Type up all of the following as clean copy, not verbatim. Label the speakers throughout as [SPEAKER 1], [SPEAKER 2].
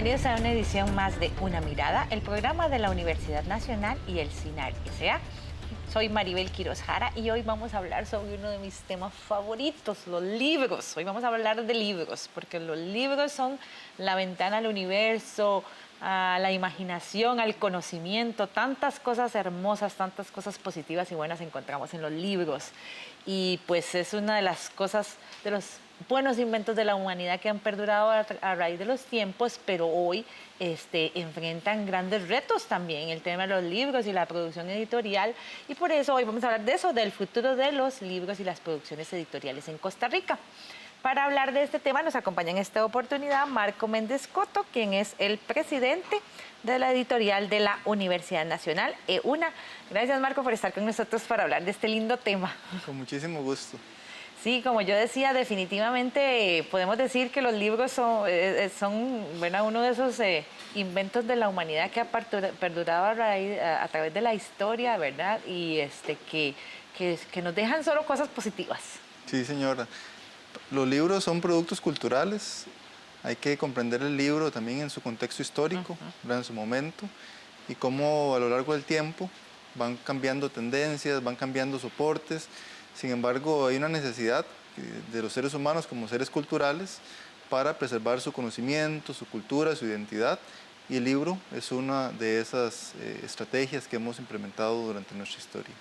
[SPEAKER 1] bienvenidos a una edición más de Una Mirada, el programa de la Universidad Nacional y el CINAR S.A. Soy Maribel Quiroz Jara y hoy vamos a hablar sobre uno de mis temas favoritos, los libros. Hoy vamos a hablar de libros, porque los libros son la ventana al universo, a la imaginación, al conocimiento. Tantas cosas hermosas, tantas cosas positivas y buenas encontramos en los libros. Y pues es una de las cosas, de los buenos inventos de la humanidad que han perdurado a raíz de los tiempos, pero hoy enfrentan grandes retos también, el tema de los libros y la producción editorial, y por eso hoy vamos a hablar de eso, del futuro de los libros y las producciones editoriales en Costa Rica. Para hablar de este tema nos acompaña en esta oportunidad Marco Méndez Coto, quien es el presidente de la editorial de la Universidad Nacional, EUNA. Gracias, Marco, por estar con nosotros para hablar de este lindo tema.
[SPEAKER 2] Con muchísimo gusto.
[SPEAKER 1] Sí, como yo decía, definitivamente podemos decir que los libros son bueno, uno de esos inventos de la humanidad que ha perdurado a través de la historia, ¿verdad? Y que nos dejan solo cosas positivas.
[SPEAKER 2] Sí, señora. Los libros son productos culturales. Hay que comprender el libro también en su contexto histórico, en su momento, y cómo a lo largo del tiempo van cambiando tendencias, van cambiando soportes. Sin embargo, hay una necesidad de los seres humanos como seres culturales para preservar su conocimiento, su cultura, su identidad, y el libro es una de esas estrategias que hemos implementado durante nuestra historia.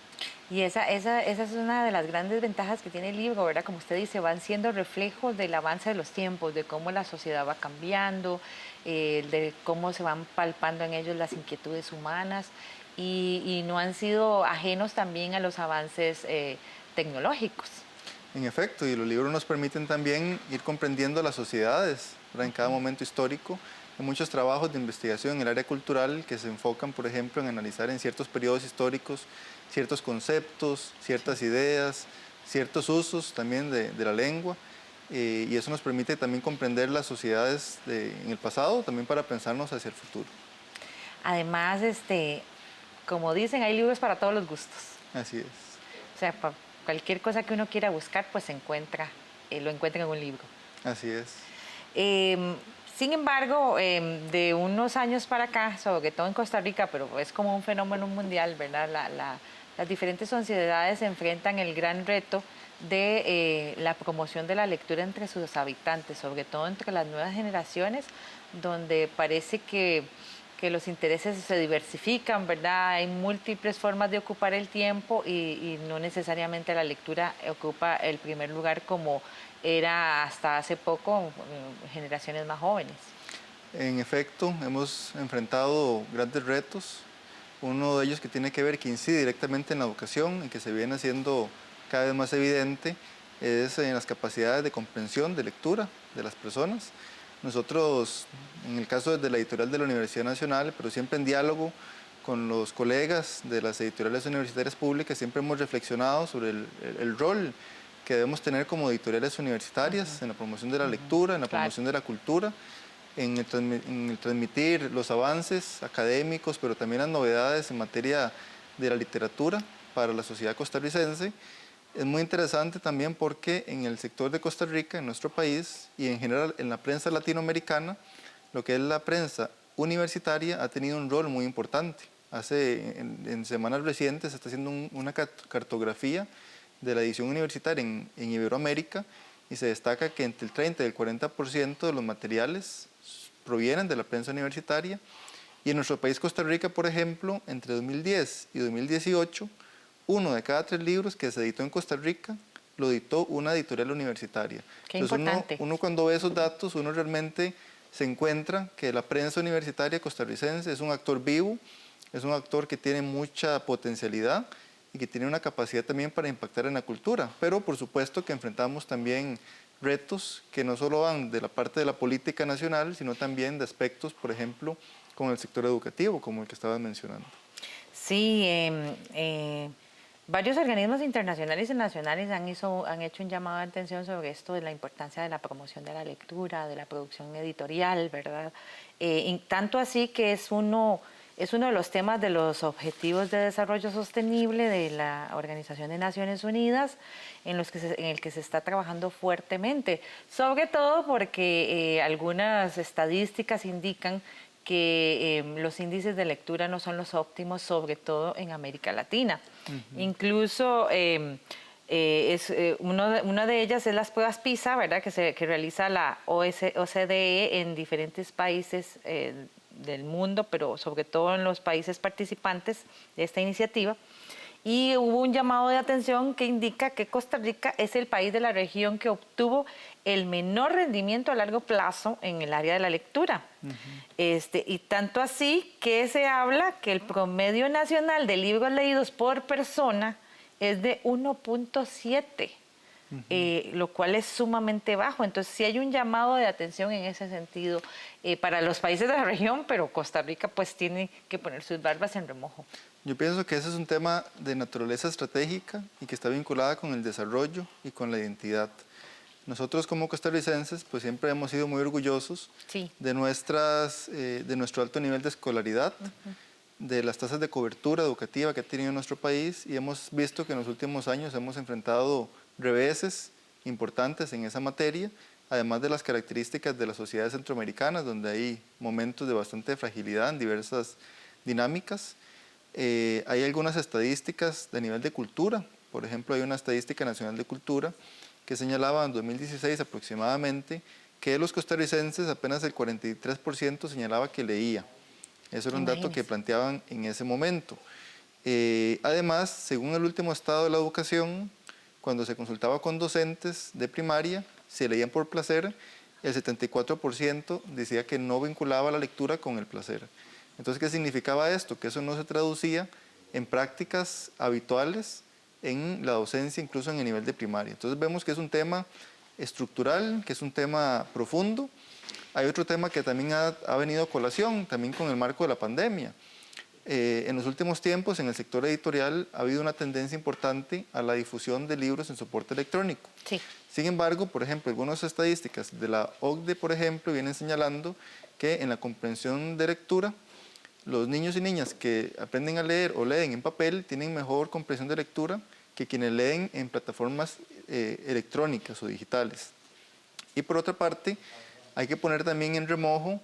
[SPEAKER 1] Y esa es una de las grandes ventajas que tiene el libro, ¿verdad? Como usted dice, van siendo reflejos del avance de los tiempos, de cómo la sociedad va cambiando, de cómo se van palpando en ellos las inquietudes humanas y no han sido ajenos también a los avances tecnológicos.
[SPEAKER 2] En efecto, y los libros nos permiten también ir comprendiendo las sociedades, ¿verdad? En cada momento histórico. Hay muchos trabajos de investigación en el área cultural que se enfocan, por ejemplo, en analizar en ciertos periodos históricos ciertos conceptos, ciertas ideas, ciertos usos también de la lengua, y eso nos permite también comprender las sociedades en el pasado, también para pensarnos hacia el futuro.
[SPEAKER 1] Además, como dicen, hay libros para todos los gustos.
[SPEAKER 2] Así es.
[SPEAKER 1] O sea, cualquier cosa que uno quiera buscar, pues lo encuentra en un libro.
[SPEAKER 2] Así es.
[SPEAKER 1] Sin embargo, de unos años para acá, sobre todo en Costa Rica, pero es como un fenómeno mundial, ¿verdad? Las diferentes sociedades enfrentan el gran reto de la promoción de la lectura entre sus habitantes, sobre todo entre las nuevas generaciones, donde parece que los intereses se diversifican, ¿verdad? Hay múltiples formas de ocupar el tiempo y no necesariamente la lectura ocupa el primer lugar como era hasta hace poco generaciones más jóvenes.
[SPEAKER 2] En efecto, hemos enfrentado grandes retos. Uno de ellos que tiene que ver, que incide directamente en la educación y que se viene haciendo cada vez más evidente, es en las capacidades de comprensión, de lectura de las personas. Nosotros, en el caso de la editorial de la Universidad Nacional, pero siempre en diálogo con los colegas de las editoriales universitarias públicas, siempre hemos reflexionado sobre el rol que debemos tener como editoriales universitarias en la promoción de la lectura, en la promoción de la cultura, en el transmitir los avances académicos, pero también las novedades en materia de la literatura para la sociedad costarricense. Es muy interesante también porque en el sector de Costa Rica, en nuestro país, y en general en la prensa latinoamericana, lo que es la prensa universitaria ha tenido un rol muy importante. En semanas recientes se está haciendo una cartografía de la edición universitaria en Iberoamérica y se destaca que entre el 30 y el 40% de los materiales provienen de la prensa universitaria, y en nuestro país, Costa Rica, por ejemplo, entre 2010 y 2018, 1 de cada 3 libros que se editó en Costa Rica lo editó una editorial universitaria.
[SPEAKER 1] Qué
[SPEAKER 2] Entonces
[SPEAKER 1] importante.
[SPEAKER 2] uno cuando ve esos datos, uno realmente se encuentra que la prensa universitaria costarricense es un actor vivo, es un actor que tiene mucha potencialidad y que tiene una capacidad también para impactar en la cultura, pero por supuesto que enfrentamos también retos que no solo van de la parte de la política nacional, sino también de aspectos, por ejemplo, con el sector educativo, como el que estabas mencionando.
[SPEAKER 1] Sí, varios organismos internacionales y nacionales han hecho un llamado de atención sobre esto de la importancia de la promoción de la lectura, de la producción editorial, ¿verdad? Tanto así que es uno es uno de los temas de los Objetivos de Desarrollo Sostenible de la Organización de Naciones Unidas, en el que se está trabajando fuertemente, sobre todo porque algunas estadísticas indican que los índices de lectura no son los óptimos, sobre todo en América Latina. Incluso una de ellas es las pruebas PISA, ¿verdad? Que realiza la OCDE en diferentes países del mundo, pero sobre todo en los países participantes de esta iniciativa. Y hubo un llamado de atención que indica que Costa Rica es el país de la región que obtuvo el menor rendimiento a largo plazo en el área de la lectura. Y tanto así que se habla que el promedio nacional de libros leídos por persona es de 1.7, lo cual es sumamente bajo. Entonces sí hay un llamado de atención en ese sentido para los países de la región, pero Costa Rica pues tiene que poner sus barbas en remojo.
[SPEAKER 2] Yo pienso que ese es un tema de naturaleza estratégica y que está vinculada con el desarrollo y con la identidad. Nosotros como costarricenses pues siempre hemos sido muy orgullosos de nuestro alto nivel de escolaridad, de las tasas de cobertura educativa que ha tenido nuestro país, y hemos visto que en los últimos años hemos enfrentado reveses importantes en esa materia, además de las características de las sociedades centroamericanas, donde hay momentos de bastante fragilidad en diversas dinámicas. Hay algunas estadísticas de nivel de cultura. Por ejemplo, hay una estadística nacional de cultura que señalaba en 2016 aproximadamente que de los costarricenses apenas el 43% señalaba que leía. Eso era un dato que planteaban en ese momento. Además, según el último estado de la educación, cuando se consultaba con docentes de primaria, si leían por placer, el 74% decía que no vinculaba la lectura con el placer. Entonces, ¿qué significaba esto? Que eso no se traducía en prácticas habituales en la docencia, incluso en el nivel de primaria. Entonces vemos que es un tema estructural, que es un tema profundo. Hay otro tema que también ha venido a colación, también con el marco de la pandemia. En los últimos tiempos, en el sector editorial, ha habido una tendencia importante a la difusión de libros en soporte electrónico.
[SPEAKER 1] Sí.
[SPEAKER 2] Sin embargo, por ejemplo, algunas estadísticas de la OCDE, por ejemplo, vienen señalando que en la comprensión de lectura, los niños y niñas que aprenden a leer o leen en papel tienen mejor comprensión de lectura que quienes leen en plataformas electrónicas o digitales. Y por otra parte, hay que poner también en remojo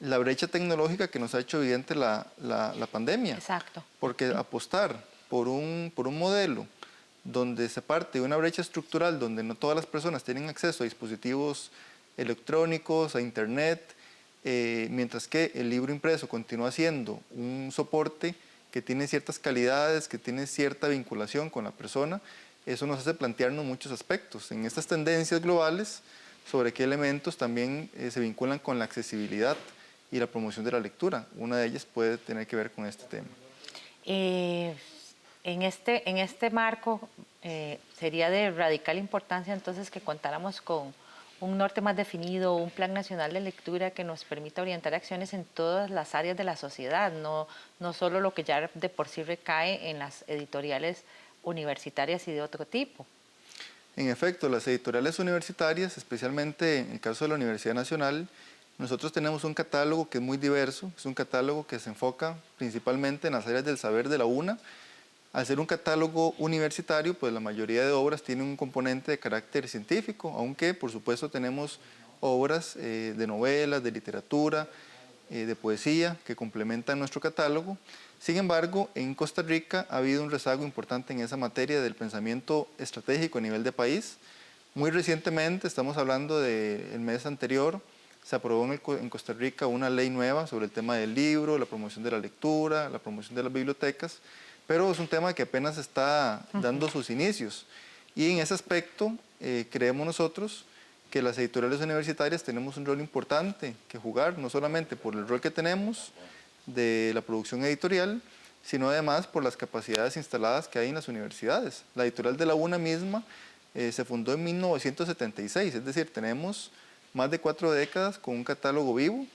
[SPEAKER 2] la brecha tecnológica que nos ha hecho evidente la pandemia.
[SPEAKER 1] Exacto.
[SPEAKER 2] Porque apostar por un modelo donde se parte de una brecha estructural, donde no todas las personas tienen acceso a dispositivos electrónicos, a internet, mientras que el libro impreso continúa siendo un soporte que tiene ciertas calidades, que tiene cierta vinculación con la persona, eso nos hace plantearnos muchos aspectos en estas tendencias globales sobre qué elementos también se vinculan con la accesibilidad y la promoción de la lectura. Una de ellas puede tener que ver con este tema.
[SPEAKER 1] En este marco sería de radical importancia entonces que contáramos con un norte más definido, un plan nacional de lectura que nos permita orientar acciones en todas las áreas de la sociedad, no solo lo que ya de por sí recae en las editoriales universitarias y de otro tipo.
[SPEAKER 2] En efecto, las editoriales universitarias, especialmente en el caso de la Universidad Nacional, nosotros tenemos un catálogo que es muy diverso, es un catálogo que se enfoca principalmente en las áreas del saber de la UNA. Al ser un catálogo universitario, pues la mayoría de obras tienen un componente de carácter científico, aunque por supuesto tenemos obras de novelas, de literatura, de poesía que complementan nuestro catálogo. Sin embargo, en Costa Rica ha habido un rezago importante en esa materia del pensamiento estratégico a nivel de país. Muy recientemente, estamos hablando del mes anterior, se aprobó en Costa Rica una ley nueva sobre el tema del libro, la promoción de la lectura, la promoción de las bibliotecas, pero es un tema que apenas está dando sus inicios. Y en ese aspecto, creemos nosotros que las editoriales universitarias tenemos un rol importante que jugar, no solamente por el rol que tenemos de la producción editorial, sino además por las capacidades instaladas que hay en las universidades. La editorial de la UNA misma se fundó en 1976, es decir, tenemos más de 4 décadas con un catálogo vivo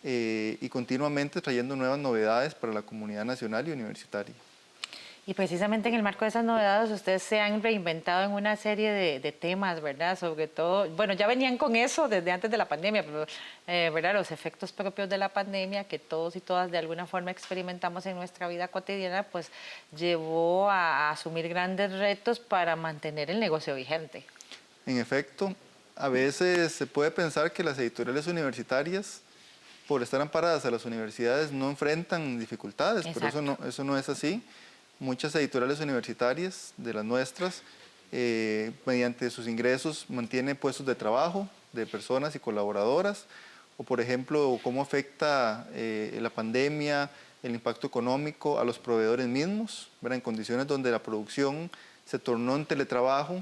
[SPEAKER 2] y continuamente trayendo nuevas novedades para la comunidad nacional y universitaria.
[SPEAKER 1] Y precisamente en el marco de esas novedades, ustedes se han reinventado en una serie de temas, ¿verdad? Sobre todo, bueno, ya venían con eso desde antes de la pandemia, pero, ¿verdad? Los efectos propios de la pandemia que todos y todas de alguna forma experimentamos en nuestra vida cotidiana, pues llevó a asumir grandes retos para mantener el negocio vigente.
[SPEAKER 2] En efecto, a veces se puede pensar que las editoriales universitarias, por estar amparadas a las universidades, no enfrentan dificultades, pero
[SPEAKER 1] Exacto.
[SPEAKER 2] eso no es así. Muchas editoriales universitarias de las nuestras, mediante sus ingresos, mantienen puestos de trabajo de personas y colaboradoras, o por ejemplo, cómo afecta la pandemia, el impacto económico a los proveedores mismos, ¿verdad? En condiciones donde la producción se tornó en teletrabajo,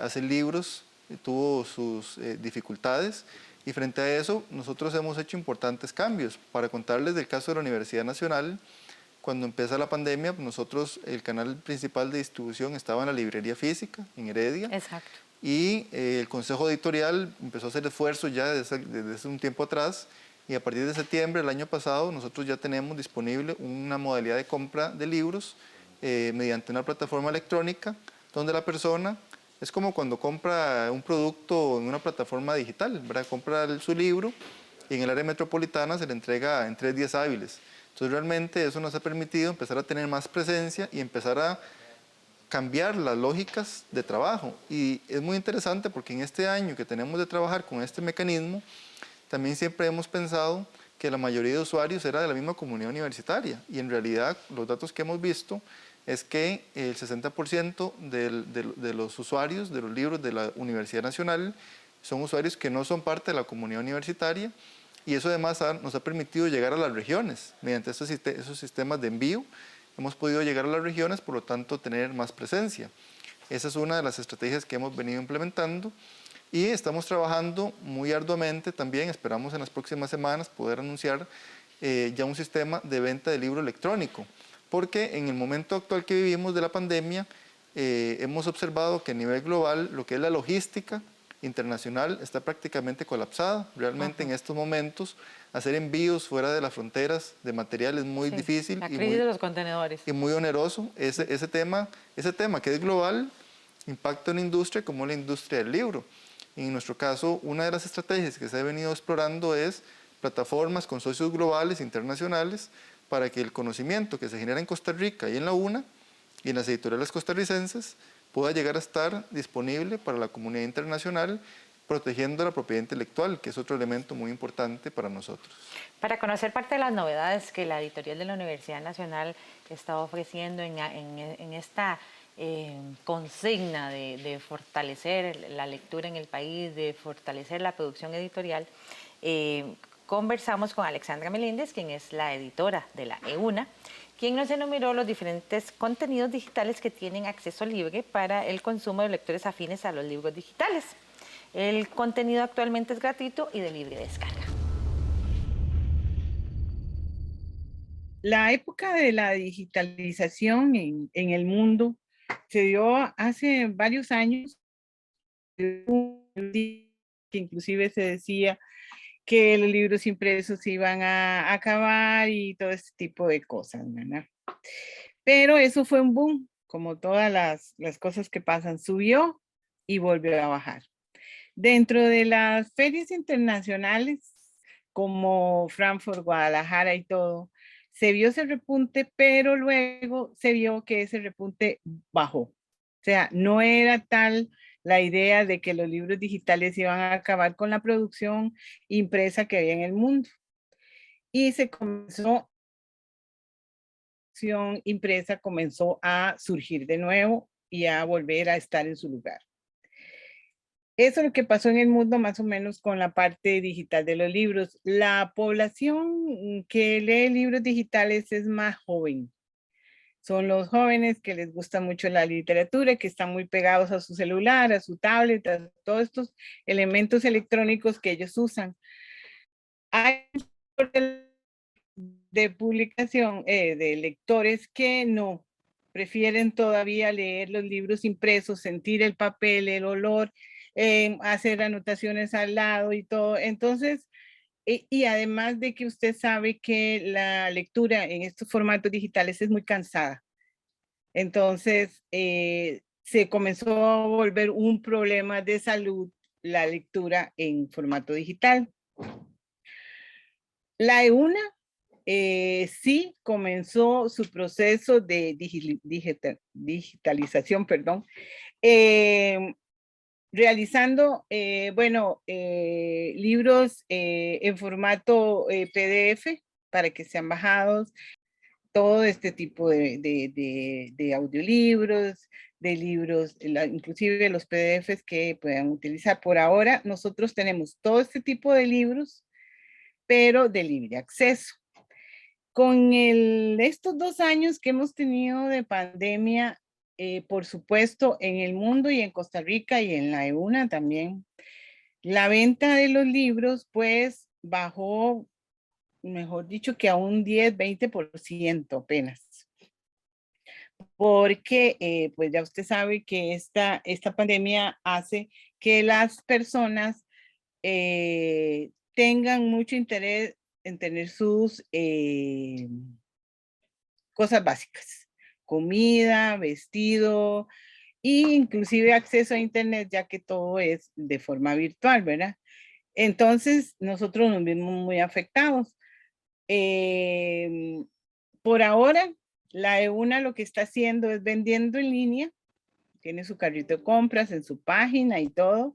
[SPEAKER 2] hacer libros tuvo sus dificultades, y frente a eso nosotros hemos hecho importantes cambios. Para contarles del caso de la Universidad Nacional, cuando empieza la pandemia, nosotros, el canal principal de distribución estaba en la librería física, en Heredia,
[SPEAKER 1] Exacto.
[SPEAKER 2] y el Consejo Editorial empezó a hacer esfuerzos ya desde hace un tiempo atrás, y a partir de septiembre del año pasado nosotros ya tenemos disponible una modalidad de compra de libros mediante una plataforma electrónica, donde la persona, es como cuando compra un producto en una plataforma digital, ¿verdad? Compra su libro y en el área metropolitana se le entrega en 3 días hábiles. Entonces realmente eso nos ha permitido empezar a tener más presencia y empezar a cambiar las lógicas de trabajo. Y es muy interesante porque en este año que tenemos de trabajar con este mecanismo, también siempre hemos pensado que la mayoría de usuarios era de la misma comunidad universitaria, y en realidad los datos que hemos visto es que el 60% de los usuarios de los libros de la Universidad Nacional son usuarios que no son parte de la comunidad universitaria, y eso además nos ha permitido llegar a las regiones. Mediante esos sistemas de envío hemos podido llegar a las regiones, por lo tanto tener más presencia. Esa es una de las estrategias que hemos venido implementando, y estamos trabajando muy arduamente también. Esperamos en las próximas semanas poder anunciar ya un sistema de venta de libro electrónico, porque en el momento actual que vivimos de la pandemia, hemos observado que a nivel global lo que es la logística internacional está prácticamente colapsada. Realmente en estos momentos hacer envíos fuera de las fronteras de material es muy
[SPEAKER 1] Sí,
[SPEAKER 2] difícil
[SPEAKER 1] la crisis de los contenedores.
[SPEAKER 2] y muy oneroso. Ese tema que es global impacta una industria como la industria del libro. En nuestro caso, una de las estrategias que se ha venido explorando es plataformas con socios globales, internacionales, para que el conocimiento que se genera en Costa Rica y en la UNA y en las editoriales costarricenses pueda llegar a estar disponible para la comunidad internacional, protegiendo la propiedad intelectual, que es otro elemento muy importante para nosotros.
[SPEAKER 1] Para conocer parte de las novedades que la editorial de la Universidad Nacional está ofreciendo en esta consigna de fortalecer la lectura en el país, de fortalecer la producción editorial, conversamos con Alexandra Meléndez, quien es la editora de la EUNA, quien nos enumeró los diferentes contenidos digitales que tienen acceso libre para el consumo de lectores afines a los libros digitales. El contenido actualmente es gratuito y de libre descarga.
[SPEAKER 3] La época de la digitalización en el mundo se dio hace varios años, que inclusive se decía que los libros impresos se iban a acabar y todo ese tipo de cosas, ¿verdad? Pero eso fue un boom, como todas las cosas que pasan, subió y volvió a bajar. Dentro de las ferias internacionales, como Frankfurt, Guadalajara y todo, se vio ese repunte, pero luego se vio que ese repunte bajó. O sea, no era tal la idea de que los libros digitales iban a acabar con la producción impresa que había en el mundo. Y se comenzó, la producción impresa comenzó a surgir de nuevo y a volver a estar en su lugar. Eso es lo que pasó en el mundo más o menos con la parte digital de los libros. La población que lee libros digitales es más joven. Son los jóvenes que les gusta mucho la literatura, que están muy pegados a su celular, a su tablet, a todos estos elementos electrónicos que ellos usan. Hay de publicación de lectores que no prefieren todavía leer los libros impresos, sentir el papel, el olor, hacer anotaciones al lado y todo. Entonces, y además de que usted sabe que la lectura en estos formatos digitales es muy cansada. Entonces, se comenzó a volver un problema de salud la lectura en formato digital. La EUNA sí comenzó su proceso de digitalización, perdón, realizando, libros en formato PDF para que sean bajados, todo este tipo de audiolibros, de libros, inclusive los PDFs que puedan utilizar. Por ahora, nosotros tenemos todo este tipo de libros, pero de libre acceso. Con estos 2 años que hemos tenido de pandemia, por supuesto, en el mundo y en Costa Rica y en la EUNA también, la venta de los libros, pues, bajó, mejor dicho, que a un 10-20% apenas. Porque, pues, ya usted sabe que esta pandemia hace que las personas tengan mucho interés en tener sus cosas básicas, comida, vestido e inclusive acceso a internet, ya que todo es de forma virtual, ¿verdad? Entonces, nosotros nos vimos muy afectados. Por ahora, la EUNA lo que está haciendo es vendiendo en línea, tiene su carrito de compras en su página y todo,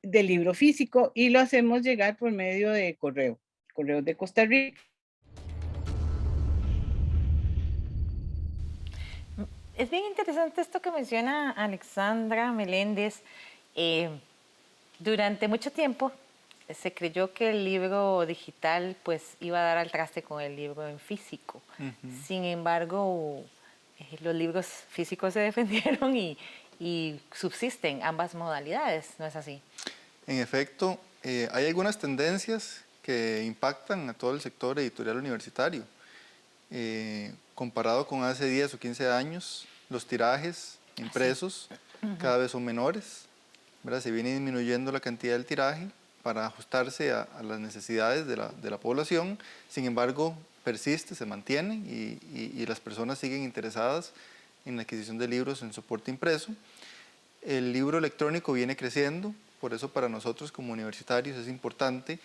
[SPEAKER 3] del libro físico, y lo hacemos llegar por medio de correos de Costa Rica.
[SPEAKER 1] Es bien interesante esto que menciona Alexandra Meléndez. Eh, durante mucho tiempo se creyó que el libro digital pues iba a dar al traste con el libro en físico. Sin embargo, los libros físicos se defendieron y subsisten ambas modalidades, ¿no es así?
[SPEAKER 2] En efecto, hay algunas tendencias que impactan a todo el sector editorial universitario. Comparado con hace 10 o 15 años, los tirajes impresos cada vez son menores, ¿verdad? Se viene disminuyendo la cantidad del tiraje para ajustarse a las necesidades de la población. Sin embargo, persiste, se mantiene y las personas siguen interesadas en la adquisición de libros en soporte impreso. El libro electrónico viene creciendo, por eso para nosotros como universitarios es importante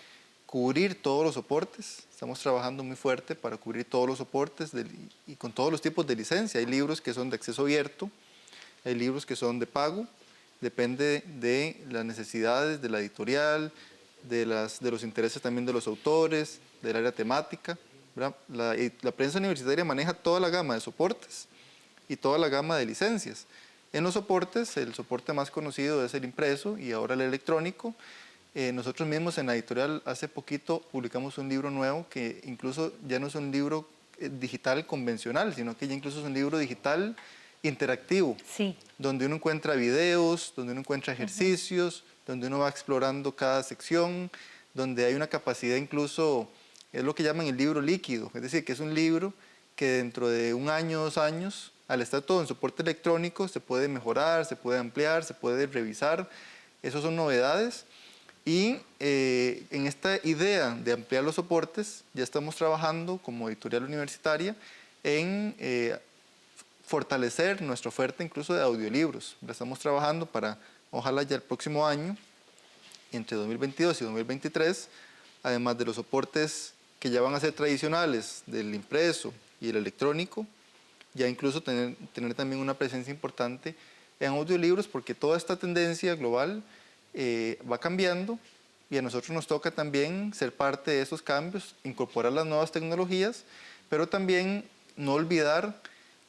[SPEAKER 2] cubrir todos los soportes. Estamos trabajando muy fuerte para cubrir todos los soportes y con todos los tipos de licencia. Hay libros que son de acceso abierto, hay libros que son de pago, depende de las necesidades de la editorial, de los intereses también de los autores, del área temática, ¿verdad? La prensa universitaria maneja toda la gama de soportes y toda la gama de licencias. En los soportes, el soporte más conocido es el impreso y ahora el electrónico. Nosotros mismos en la editorial hace poquito publicamos un libro nuevo que incluso ya no es un libro digital convencional, sino que ya incluso es un libro digital interactivo,
[SPEAKER 1] sí,
[SPEAKER 2] donde uno encuentra videos, donde uno encuentra ejercicios, donde uno va explorando cada sección, donde hay una capacidad incluso, es lo que llaman el libro líquido, es decir, que es un libro que dentro de 1 año, 2 años, al estar todo en soporte electrónico, se puede mejorar, se puede ampliar, se puede revisar. Esas son novedades. Y en esta idea de ampliar los soportes, ya estamos trabajando como editorial universitaria en fortalecer nuestra oferta incluso de audiolibros. La estamos trabajando para, ojalá ya el próximo año, entre 2022 y 2023, además de los soportes que ya van a ser tradicionales del impreso y el electrónico, ya incluso tener también una presencia importante en audiolibros, porque toda esta tendencia global va cambiando y a nosotros nos toca también ser parte de esos cambios, incorporar las nuevas tecnologías, pero también no olvidar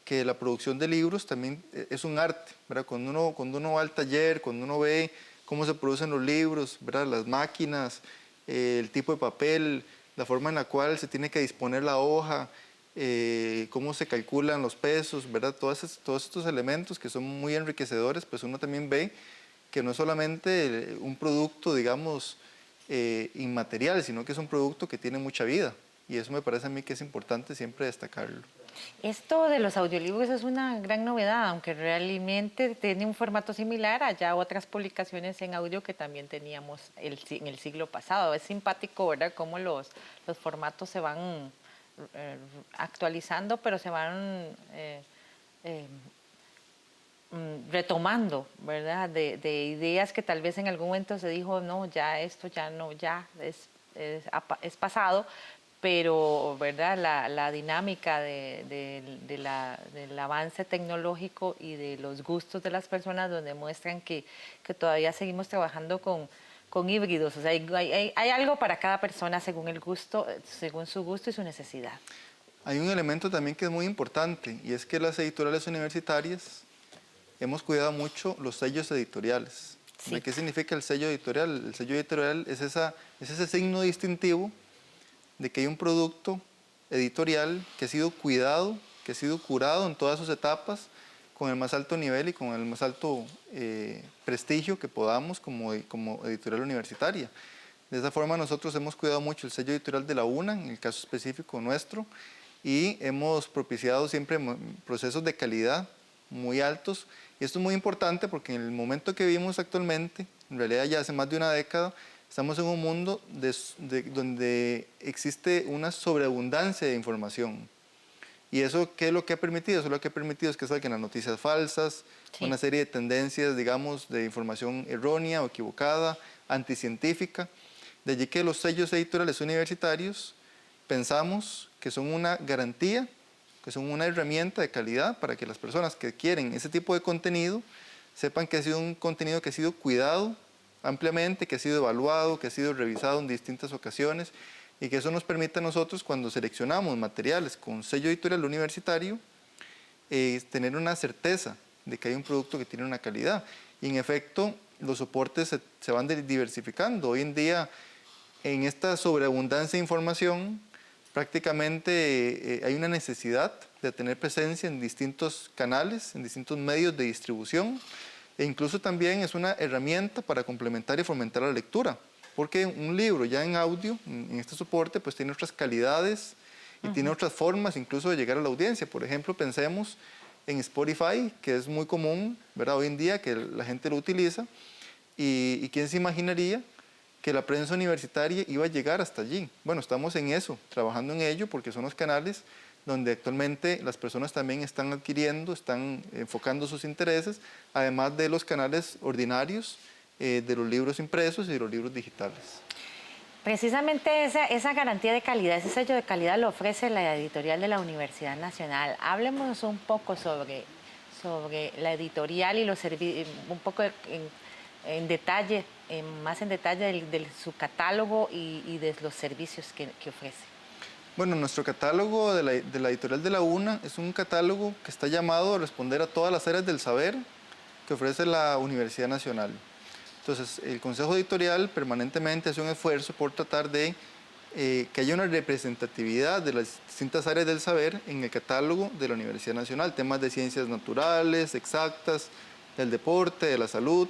[SPEAKER 2] que la producción de libros también es un arte, ¿verdad? Cuando uno va al taller, cuando uno ve cómo se producen los libros, ¿verdad? Las máquinas, el tipo de papel, la forma en la cual se tiene que disponer la hoja, cómo se calculan los pesos, ¿verdad? Todos estos elementos que son muy enriquecedores, pues uno también ve que no es solamente un producto, digamos, inmaterial, sino que es un producto que tiene mucha vida. Y eso me parece a mí que es importante siempre destacarlo.
[SPEAKER 1] Esto de los audiolibros es una gran novedad, aunque realmente tiene un formato similar a ya otras publicaciones en audio que también teníamos en el siglo pasado. Es simpático, ¿verdad?, cómo los formatos se van actualizando, pero se van eh, retomando, ¿verdad? De ideas que tal vez en algún momento se dijo, no, ya esto ya no, ya es pasado, pero, ¿verdad? La dinámica del avance tecnológico y de los gustos de las personas donde muestran que todavía seguimos trabajando con híbridos, o sea, hay algo para cada persona según el gusto, según su gusto y su necesidad.
[SPEAKER 2] Hay un elemento también que es muy importante y es que las editoriales universitarias hemos cuidado mucho los sellos editoriales.
[SPEAKER 1] Sí.
[SPEAKER 2] ¿Qué significa el sello editorial? El sello editorial es ese signo distintivo de que hay un producto editorial que ha sido cuidado, que ha sido curado en todas sus etapas, con el más alto nivel y con el más alto prestigio que podamos como editorial universitaria. De esa forma nosotros hemos cuidado mucho el sello editorial de la UNA, en el caso específico nuestro, y hemos propiciado siempre procesos de calidad muy altos. Y esto es muy importante porque en el momento que vivimos actualmente, en realidad ya hace más de una década, estamos en un mundo donde existe una sobreabundancia de información. ¿Y eso qué es lo que ha permitido? Eso lo que ha permitido es que salgan las noticias falsas, sí, una serie de tendencias, digamos, de información errónea o equivocada, anticientífica. De allí que los sellos editoriales universitarios pensamos que son una garantía, que son una herramienta de calidad para que las personas que quieren ese tipo de contenido sepan que ha sido un contenido que ha sido cuidado ampliamente, que ha sido evaluado, que ha sido revisado en distintas ocasiones y que eso nos permite a nosotros, cuando seleccionamos materiales con sello editorial universitario, tener una certeza de que hay un producto que tiene una calidad. Y en efecto, los soportes se van diversificando. Hoy en día, en esta sobreabundancia de información, prácticamente hay una necesidad de tener presencia en distintos canales, en distintos medios de distribución, e incluso también es una herramienta para complementar y fomentar la lectura, porque un libro ya en audio, en este soporte, pues tiene otras calidades y tiene otras formas incluso de llegar a la audiencia. Por ejemplo, pensemos en Spotify, que es muy común, ¿verdad? Hoy en día que la gente lo utiliza, y ¿quién se imaginaría que la prensa universitaria iba a llegar hasta allí? Bueno, estamos en eso, trabajando en ello, porque son los canales donde actualmente las personas también están adquiriendo, están enfocando sus intereses, además de los canales ordinarios de los libros impresos y de los libros digitales.
[SPEAKER 1] Precisamente esa garantía de calidad, ese sello de calidad lo ofrece la editorial de la Universidad Nacional. Háblemos un poco sobre la editorial y los servicios, un poco en detalle, más en detalle de su catálogo y de los servicios que ofrece.
[SPEAKER 2] Bueno, nuestro catálogo de la editorial de la UNA es un catálogo que está llamado a responder a todas las áreas del saber que ofrece la Universidad Nacional. Entonces, el Consejo Editorial permanentemente hace un esfuerzo por tratar de que haya una representatividad de las distintas áreas del saber en el catálogo de la Universidad Nacional, temas de ciencias naturales, exactas, del deporte, de la salud,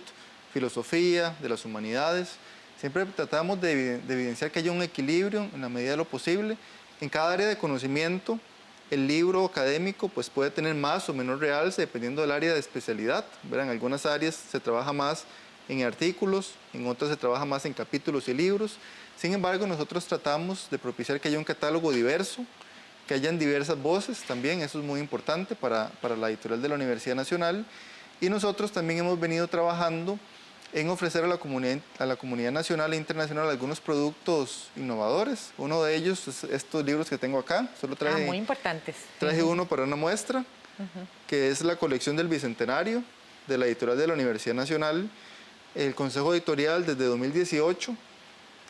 [SPEAKER 2] filosofía, de las humanidades. Siempre tratamos de evidenciar que haya un equilibrio en la medida de lo posible. En cada área de conocimiento, el libro académico pues, puede tener más o menor realce dependiendo del área de especialidad, ¿verdad? En algunas áreas se trabaja más en artículos, en otras se trabaja más en capítulos y libros. Sin embargo, nosotros tratamos de propiciar que haya un catálogo diverso, que hayan diversas voces también, eso es muy importante para la editorial de la Universidad Nacional. Y nosotros también hemos venido trabajando en ofrecer a la comunidad nacional e internacional algunos productos innovadores. Uno de ellos es estos libros que tengo acá. Solo traje,
[SPEAKER 1] muy importantes.
[SPEAKER 2] Traje uno para una muestra, que es la colección del Bicentenario de la editorial de la Universidad Nacional. El Consejo Editorial desde 2018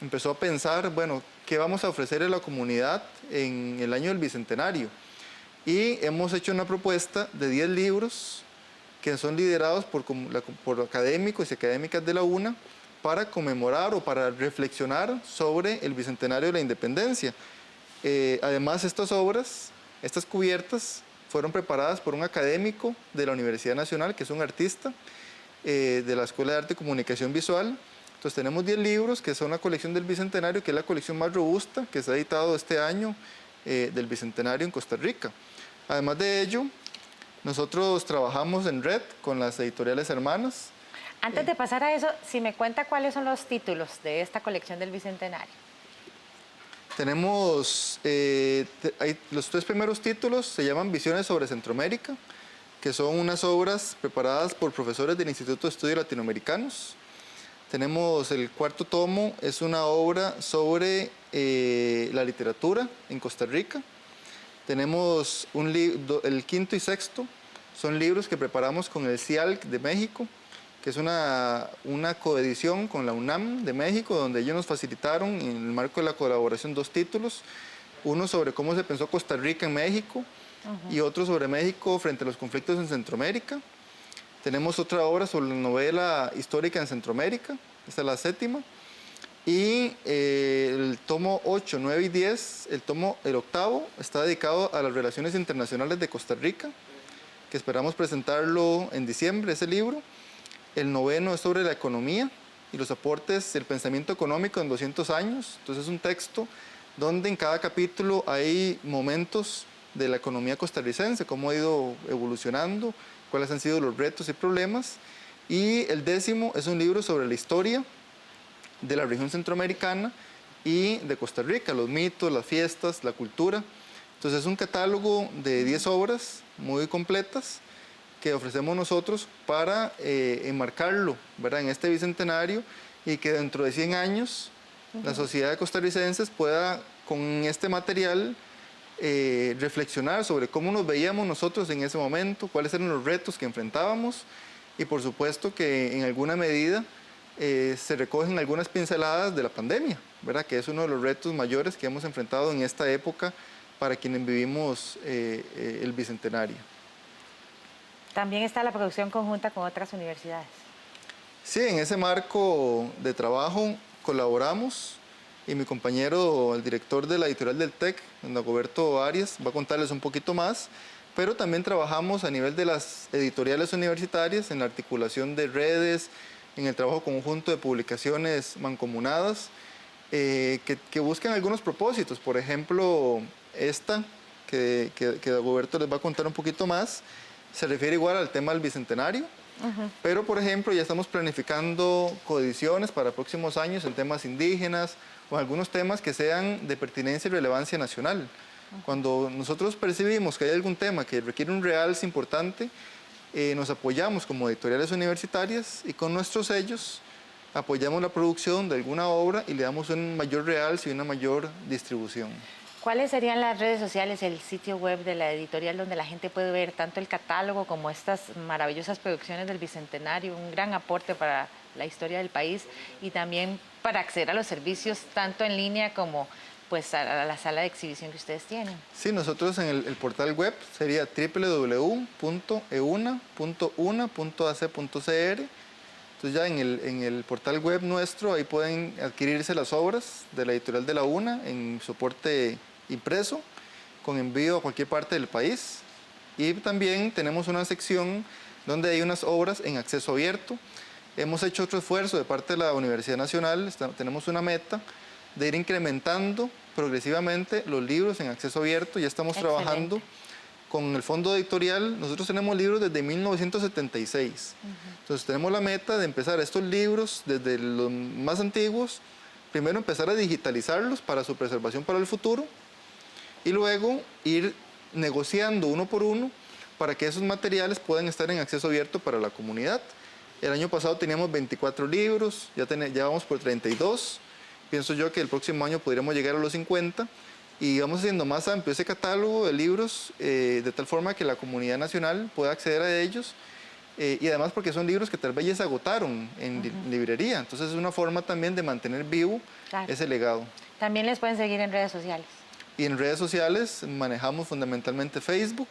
[SPEAKER 2] empezó a pensar, bueno, ¿qué vamos a ofrecer a la comunidad en el año del Bicentenario? Y hemos hecho una propuesta de 10 libros que son liderados por académicos y académicas de la UNA para conmemorar o para reflexionar sobre el Bicentenario de la Independencia. Además, estas obras, estas cubiertas, fueron preparadas por un académico de la Universidad Nacional, que es un artista de la Escuela de Arte y Comunicación Visual. Entonces tenemos 10 libros que son la colección del Bicentenario, que es la colección más robusta que se ha editado este año del Bicentenario en Costa Rica. Además de ello, nosotros trabajamos en red con las editoriales hermanas.
[SPEAKER 1] Antes de pasar a eso, si me cuenta cuáles son los títulos de esta colección del Bicentenario.
[SPEAKER 2] Tenemos los 3 primeros títulos, se llaman Visiones sobre Centroamérica. que son unas obras preparadas por profesores del Instituto de Estudios Latinoamericanos. Tenemos el cuarto tomo, es una obra sobre la literatura en Costa Rica. Tenemos el quinto y sexto, son libros que preparamos con el CIALC de México, que es una coedición con la UNAM de México, donde ellos nos facilitaron en el marco de la colaboración 2 títulos, uno sobre cómo se pensó Costa Rica en México y otro sobre México frente a los conflictos en Centroamérica. Tenemos otra obra sobre la novela histórica en Centroamérica, esta es la séptima. Y el tomo 8, 9 y 10, el octavo, está dedicado a las relaciones internacionales de Costa Rica, que esperamos presentarlo en diciembre, ese libro. El noveno es sobre la economía y los aportes del pensamiento económico en 200 años. Entonces es un texto donde en cada capítulo hay momentos de la economía costarricense, cómo ha ido evolucionando, cuáles han sido los retos y problemas. Y el décimo es un libro sobre la historia de la región centroamericana y de Costa Rica, los mitos, las fiestas, la cultura. Entonces es un catálogo de 10 obras muy completas que ofrecemos nosotros para enmarcarlo, ¿verdad?, en este bicentenario, y que dentro de 100 años la sociedad de costarricenses pueda con este material reflexionar sobre cómo nos veíamos nosotros en ese momento, cuáles eran los retos que enfrentábamos, y por supuesto que en alguna medida se recogen algunas pinceladas de la pandemia, ¿verdad?, que es uno de los retos mayores que hemos enfrentado en esta época para quienes vivimos el bicentenario.
[SPEAKER 1] También está la producción conjunta con otras universidades.
[SPEAKER 2] Sí, en ese marco de trabajo colaboramos, y mi compañero, el director de la editorial del TEC, don Dagoberto Arias, va a contarles un poquito más, pero también trabajamos a nivel de las editoriales universitarias en la articulación de redes, en el trabajo conjunto de publicaciones mancomunadas, que buscan algunos propósitos. Por ejemplo, esta, que Dagoberto les va a contar un poquito más, se refiere igual al tema del bicentenario, pero por ejemplo ya estamos planificando coediciones para próximos años en temas indígenas o algunos temas que sean de pertinencia y relevancia nacional. Cuando nosotros percibimos que hay algún tema que requiere un realce importante, nos apoyamos como editoriales universitarias y con nuestros sellos apoyamos la producción de alguna obra y le damos un mayor realce y una mayor distribución.
[SPEAKER 1] ¿Cuáles serían las redes sociales, el sitio web de la editorial donde la gente puede ver tanto el catálogo como estas maravillosas producciones del Bicentenario, un gran aporte para la historia del país, y también para acceder a los servicios tanto en línea como pues a la sala de exhibición que ustedes tienen?
[SPEAKER 2] Sí, nosotros en el portal web sería www.euna.una.ac.cr. Entonces ya en el portal web nuestro, ahí pueden adquirirse las obras de la editorial de la UNA en soporte impreso, con envío a cualquier parte del país. Y también tenemos una sección donde hay unas obras en acceso abierto. Hemos hecho otro esfuerzo de parte de la Universidad Nacional, tenemos una meta de ir incrementando progresivamente los libros en acceso abierto. Ya estamos trabajando con el fondo editorial. Nosotros tenemos libros desde 1976. Entonces tenemos la meta de empezar estos libros desde los más antiguos, primero empezar a digitalizarlos para su preservación para el futuro, y luego ir negociando uno por uno para que esos materiales puedan estar en acceso abierto para la comunidad. El año pasado teníamos 24 libros, ya vamos por 32. Pienso yo que el próximo año podríamos llegar a los 50, y vamos haciendo más amplio ese catálogo de libros de tal forma que la comunidad nacional pueda acceder a ellos, y además porque son libros que tal vez ya se agotaron en librería. Entonces es una forma también de mantener vivo ese legado.
[SPEAKER 1] También les pueden seguir en redes sociales.
[SPEAKER 2] Y en redes sociales manejamos fundamentalmente Facebook,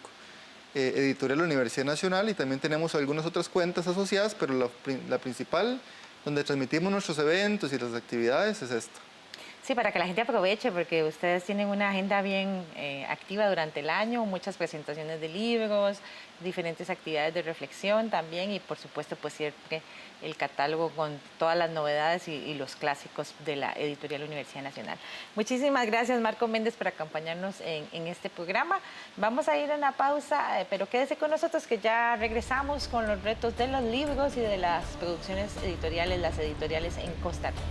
[SPEAKER 2] Editorial Universidad Nacional, y también tenemos algunas otras cuentas asociadas, pero la principal, donde transmitimos nuestros eventos y las actividades, es esta.
[SPEAKER 1] Sí, para que la gente aproveche, porque ustedes tienen una agenda bien activa durante el año, muchas presentaciones de libros, diferentes actividades de reflexión también, y por supuesto pues siempre el catálogo con todas las novedades y los clásicos de la Editorial Universidad Nacional. Muchísimas gracias, Marco Méndez, por acompañarnos en este programa. Vamos a ir a una pausa, pero quédese con nosotros que ya regresamos con los retos de los libros y de las producciones editoriales, las editoriales en Costa Rica.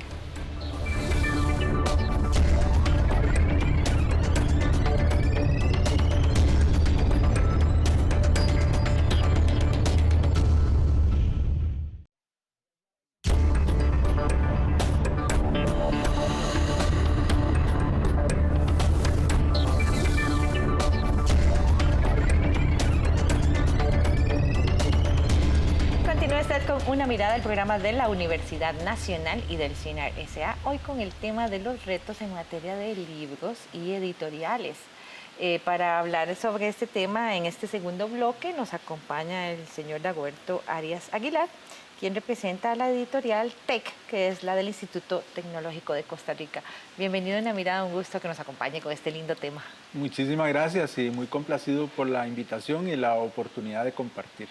[SPEAKER 1] Continúa usted con Una Mirada, el programa de la Universidad Nacional y del CINAR S.A. Hoy con el tema de los retos en materia de libros y editoriales. Para hablar sobre este tema, en este segundo bloque nos acompaña el señor Dagoberto Arias Aguilar, quien representa a la editorial TEC, que es la del Instituto Tecnológico de Costa Rica. Bienvenido a Una Mirada, un gusto que nos acompañe con este lindo tema.
[SPEAKER 4] Muchísimas gracias y muy complacido por la invitación y la oportunidad de compartir.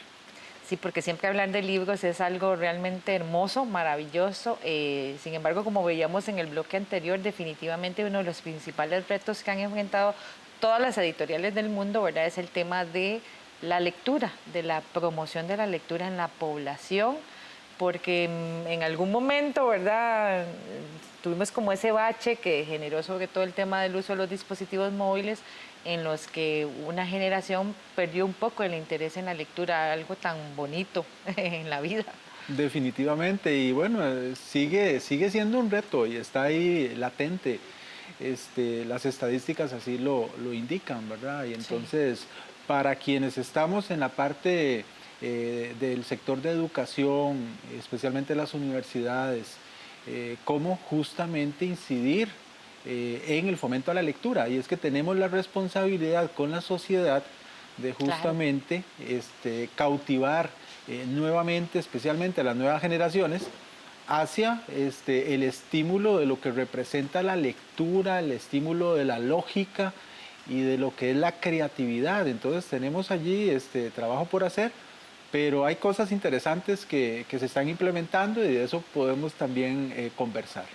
[SPEAKER 1] Sí, porque siempre hablar de libros es algo realmente hermoso, maravilloso. Sin embargo, como veíamos en el bloque anterior, definitivamente uno de los principales retos que han enfrentado todas las editoriales del mundo, ¿verdad?, es el tema de la lectura, de la promoción de la lectura en la población, porque en algún momento, ¿verdad?, tuvimos como ese bache que generó sobre todo el tema del uso de los dispositivos móviles, en los que una generación perdió un poco el interés en la lectura, algo tan bonito en la vida.
[SPEAKER 4] Definitivamente, y bueno, sigue siendo un reto y está ahí latente. Las estadísticas así lo indican, ¿verdad? Y entonces, sí, para quienes estamos en la parte del sector de educación, especialmente las universidades, cómo justamente incidir en el fomento a la lectura. Y es que tenemos la responsabilidad con la sociedad de justamente cautivar nuevamente, especialmente a las nuevas generaciones, hacia el estímulo de lo que representa la lectura, el estímulo de la lógica y de lo que es la creatividad. Entonces tenemos allí trabajo por hacer, pero hay cosas interesantes que se están implementando y de eso podemos también conversar.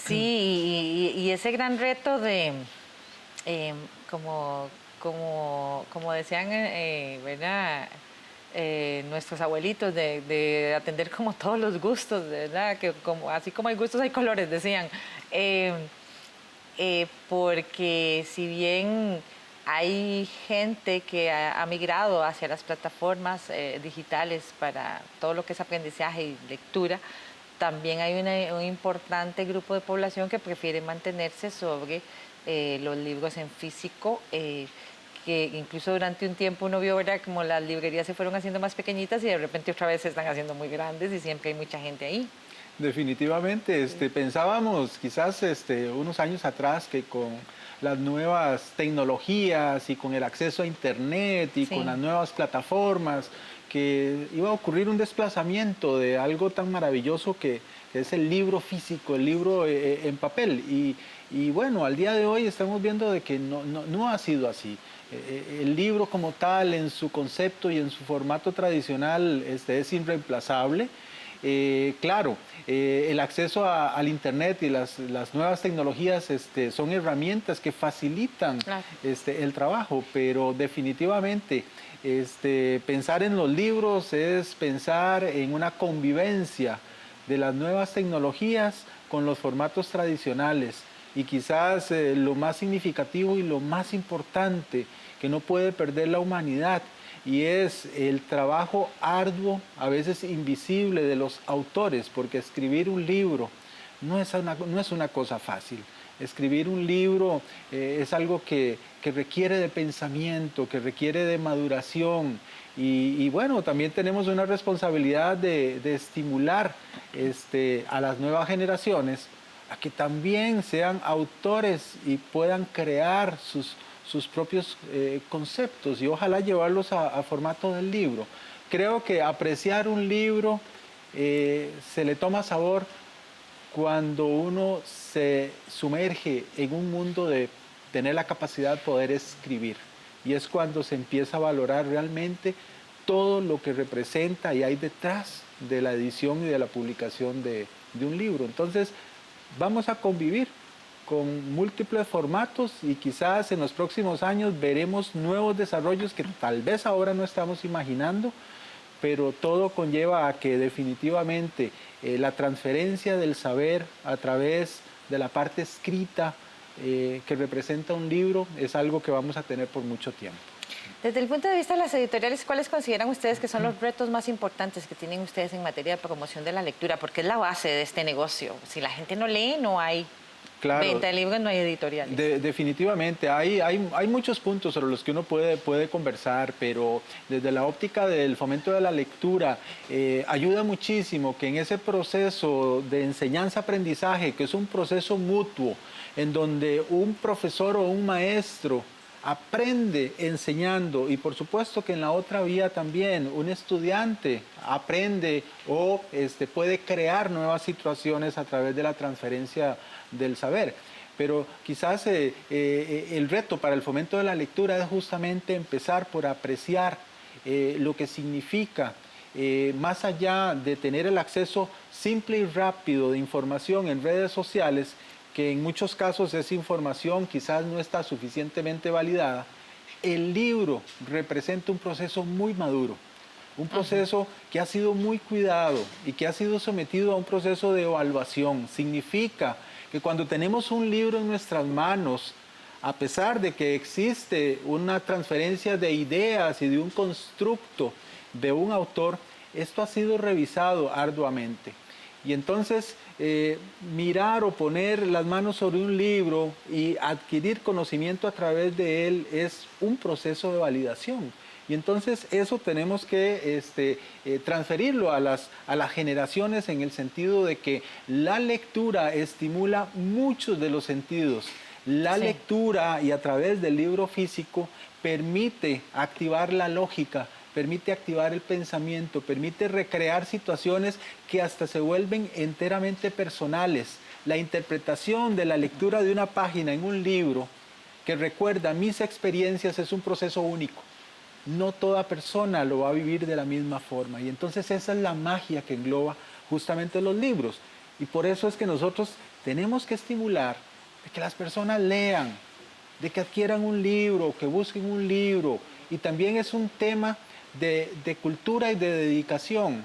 [SPEAKER 1] Sí, y ese gran reto de, como decían, ¿verdad?, nuestros abuelitos, de atender como todos los gustos, ¿verdad?, que así como hay gustos hay colores, decían. Porque si bien hay gente que ha migrado hacia las plataformas digitales para todo lo que es aprendizaje y lectura, también hay un importante grupo de población que prefiere mantenerse sobre los libros en físico, que incluso durante un tiempo uno vio, ¿verdad?, como las librerías se fueron haciendo más pequeñitas y de repente otra vez se están haciendo muy grandes y siempre hay mucha gente ahí.
[SPEAKER 4] Definitivamente, pensábamos quizás unos años atrás que con las nuevas tecnologías y con el acceso a internet y con las nuevas plataformas, que iba a ocurrir un desplazamiento de algo tan maravilloso que es el libro físico, el libro en papel. Y bueno, al día de hoy estamos viendo de que no ha sido así. El libro como tal, en su concepto y en su formato tradicional, es irreemplazable. Claro, el acceso al internet y las nuevas tecnologías son herramientas que facilitan el trabajo, pero definitivamente pensar en los libros es pensar en una convivencia de las nuevas tecnologías con los formatos tradicionales. Y quizás lo más significativo y lo más importante que no puede perder la humanidad, y es el trabajo arduo, a veces invisible, de los autores, porque escribir un libro no es una cosa fácil. Escribir un libro es algo que requiere de pensamiento, que requiere de maduración, y bueno, también tenemos una responsabilidad de estimular a las nuevas generaciones a que también sean autores y puedan crear sus propios conceptos y ojalá llevarlos a formato del libro. Creo que apreciar un libro se le toma sabor cuando uno se sumerge en un mundo de tener la capacidad de poder escribir, y es cuando se empieza a valorar realmente todo lo que representa y hay detrás de la edición y de la publicación de un libro. Entonces, vamos a convivir con múltiples formatos y quizás en los próximos años veremos nuevos desarrollos que tal vez ahora no estamos imaginando, pero todo conlleva a que definitivamente la transferencia del saber a través de la parte escrita que representa un libro es algo que vamos a tener por mucho tiempo.
[SPEAKER 1] Desde el punto de vista de las editoriales, ¿cuáles consideran ustedes que son los retos más importantes que tienen ustedes en materia de promoción de la lectura? Porque es la base de este negocio. Si la gente no lee, no hay
[SPEAKER 4] Claro.
[SPEAKER 1] Venta de libros, no hay editoriales.
[SPEAKER 4] Definitivamente, hay muchos puntos sobre los que uno puede conversar, pero desde la óptica del fomento de la lectura, ayuda muchísimo que en ese proceso de enseñanza-aprendizaje, que es un proceso mutuo, en donde un profesor o un maestro aprende enseñando, y por supuesto que en la otra vía también un estudiante aprende o puede crear nuevas situaciones a través de la transferencia del saber. Pero quizás el reto para el fomento de la lectura es justamente empezar por apreciar lo que significa, más allá de tener el acceso simple y rápido de información en redes sociales, que en muchos casos esa información quizás no está suficientemente validada. El libro representa un proceso muy maduro, un proceso que ha sido muy cuidado y que ha sido sometido a un proceso de evaluación. Significa que cuando tenemos un libro en nuestras manos, a pesar de que existe una transferencia de ideas y de un constructo de un autor, esto ha sido revisado arduamente. Y entonces mirar o poner las manos sobre un libro y adquirir conocimiento a través de él es un proceso de validación. Y entonces eso tenemos que transferirlo a las generaciones, en el sentido de que la lectura estimula muchos de los sentidos. La lectura, y a través del libro físico, permite activar la lógica, permite activar el pensamiento, permite recrear situaciones que hasta se vuelven enteramente personales. La interpretación de la lectura de una página en un libro que recuerda mis experiencias es un proceso único. No toda persona lo va a vivir de la misma forma, y entonces esa es la magia que engloba justamente los libros. Y por eso es que nosotros tenemos que estimular de que las personas lean, de que adquieran un libro, que busquen un libro. Y también es un tema de cultura y de dedicación,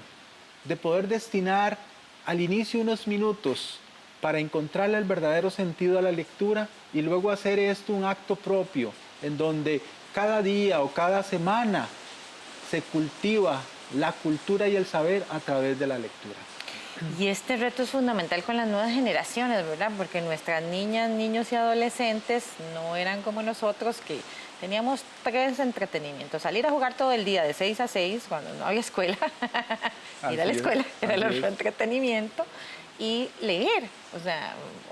[SPEAKER 4] de poder destinar al inicio unos minutos para encontrarle el verdadero sentido a la lectura, y luego hacer esto un acto propio, en donde cada día o cada semana se cultiva la cultura y el saber a través de la lectura.
[SPEAKER 1] Y este reto es fundamental con las nuevas generaciones, ¿verdad? Porque nuestras niñas, niños y adolescentes no eran como nosotros, que teníamos 3 entretenimientos: salir a jugar todo el día de 6 a 6, cuando no había escuela, ir a la escuela, era el otro entretenimiento, y leer,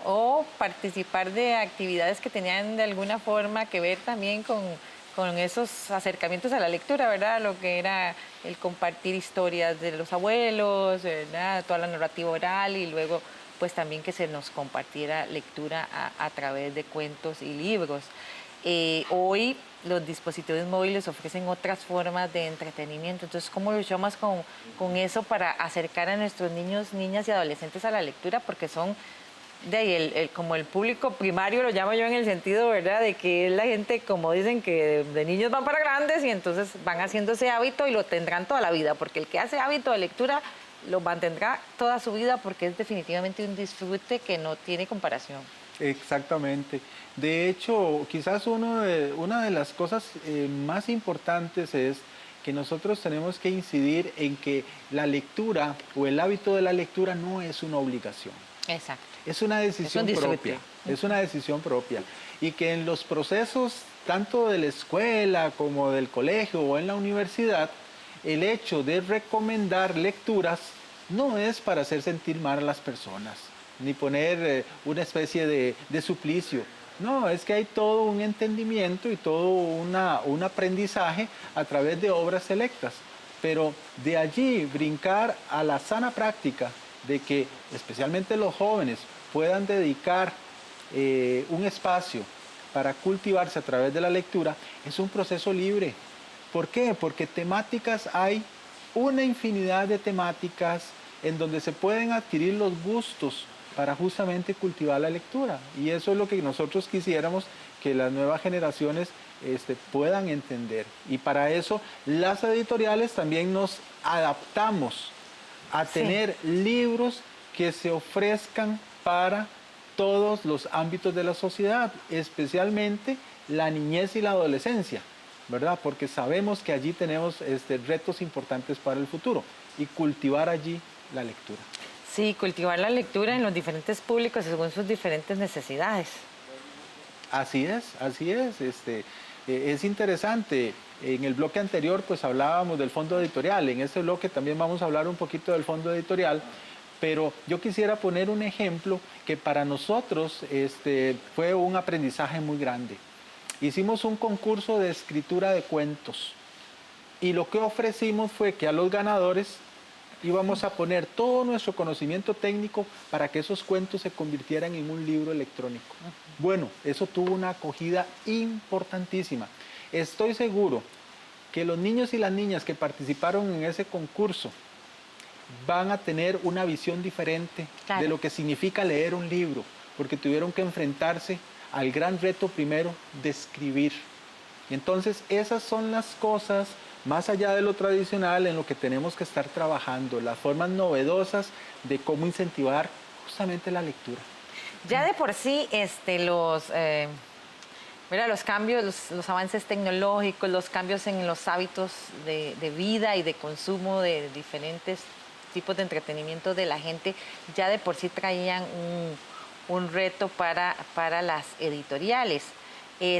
[SPEAKER 1] o participar de actividades que tenían de alguna forma que ver también con esos acercamientos a la lectura, ¿verdad? Lo que era el compartir historias de los abuelos, ¿verdad? Toda la narrativa oral, y luego pues también que se nos compartiera lectura a través de cuentos y libros. Hoy los dispositivos móviles ofrecen otras formas de entretenimiento. Entonces, ¿cómo luchamos con eso para acercar a nuestros niños, niñas y adolescentes a la lectura? Porque son de ahí como el público primario, lo llamo yo, en el sentido, ¿verdad?, de que es la gente, como dicen, que de niños van para grandes, y entonces van haciendo ese hábito y lo tendrán toda la vida, porque el que hace hábito de lectura lo mantendrá toda su vida, porque es definitivamente un disfrute que no tiene comparación.
[SPEAKER 4] Exactamente. De hecho, quizás una de las cosas más importantes es que nosotros tenemos que incidir en que la lectura o el hábito de la lectura no es una obligación.
[SPEAKER 1] Exacto.
[SPEAKER 4] Es una decisión propia. Es una decisión propia. Y que en los procesos tanto de la escuela como del colegio o en la universidad, el hecho de recomendar lecturas no es para hacer sentir mal a las personas, ni poner una especie de suplicio. No, es que hay todo un entendimiento y todo un aprendizaje a través de obras selectas. Pero de allí brincar a la sana práctica de que especialmente los jóvenes puedan dedicar un espacio para cultivarse a través de la lectura, es un proceso libre. ¿Por qué? Porque temáticas hay una infinidad de temáticas en donde se pueden adquirir los gustos para justamente cultivar la lectura. Y eso es lo que nosotros quisiéramos que las nuevas generaciones puedan entender. Y para eso las editoriales también nos adaptamos a tener libros que se ofrezcan para todos los ámbitos de la sociedad, especialmente la niñez y la adolescencia, ¿verdad? Porque sabemos que allí tenemos retos importantes para el futuro, y cultivar allí la lectura.
[SPEAKER 1] Sí, cultivar la lectura en los diferentes públicos según sus diferentes necesidades.
[SPEAKER 4] Así es, así es. Es interesante. En el bloque anterior pues hablábamos del fondo editorial. En este bloque también vamos a hablar un poquito del fondo editorial. Pero yo quisiera poner un ejemplo que para nosotros fue un aprendizaje muy grande. Hicimos un concurso de escritura de cuentos y lo que ofrecimos fue que a los ganadores íbamos a poner todo nuestro conocimiento técnico para que esos cuentos se convirtieran en un libro electrónico. Bueno, eso tuvo una acogida importantísima. Estoy seguro que los niños y las niñas que participaron en ese concurso van a tener una visión diferente de lo que significa leer un libro, porque tuvieron que enfrentarse al gran reto primero de escribir. Y entonces esas son las cosas, más allá de lo tradicional, en lo que tenemos que estar trabajando, las formas novedosas de cómo incentivar justamente la lectura.
[SPEAKER 1] Ya de por sí, los cambios, los avances tecnológicos, los cambios en los hábitos de vida y de consumo de diferentes tipos de entretenimiento de la gente, ya de por sí traían un reto para las editoriales.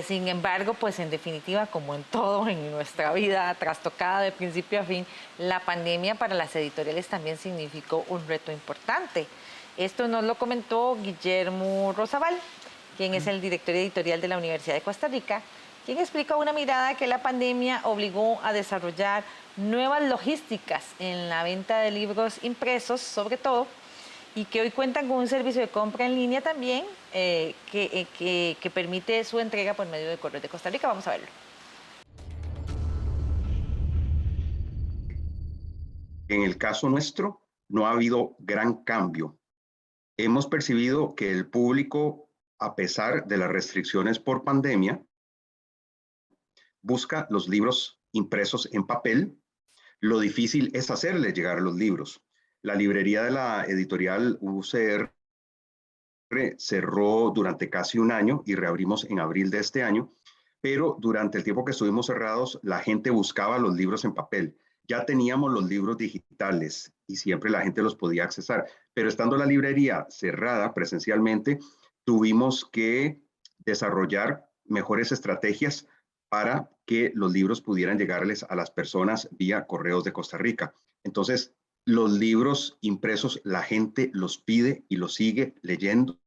[SPEAKER 1] Sin embargo, pues en definitiva, como en todo en nuestra vida trastocada de principio a fin, la pandemia para las editoriales también significó un reto importante. Esto nos lo comentó Guillermo Rosabal, quien es el director editorial de la Universidad de Costa Rica, quien explicó una mirada que la pandemia obligó a desarrollar nuevas logísticas en la venta de libros impresos, sobre todo, y que hoy cuentan con un servicio de compra en línea también que permite su entrega por medio de Correos de Costa Rica. Vamos a verlo.
[SPEAKER 5] En el caso nuestro, no ha habido gran cambio. Hemos percibido que el público, a pesar de las restricciones por pandemia, busca los libros impresos en papel. Lo difícil es hacerle llegar los libros. La librería de la editorial UCR cerró durante casi un año y reabrimos en abril de este año, pero durante el tiempo que estuvimos cerrados, la gente buscaba los libros en papel. Ya teníamos los libros digitales y siempre la gente los podía accesar, pero estando la librería cerrada presencialmente, tuvimos que desarrollar mejores estrategias para que los libros pudieran llegarles a las personas vía Correos de Costa Rica. Entonces, los libros impresos, la gente los pide y los sigue leyendo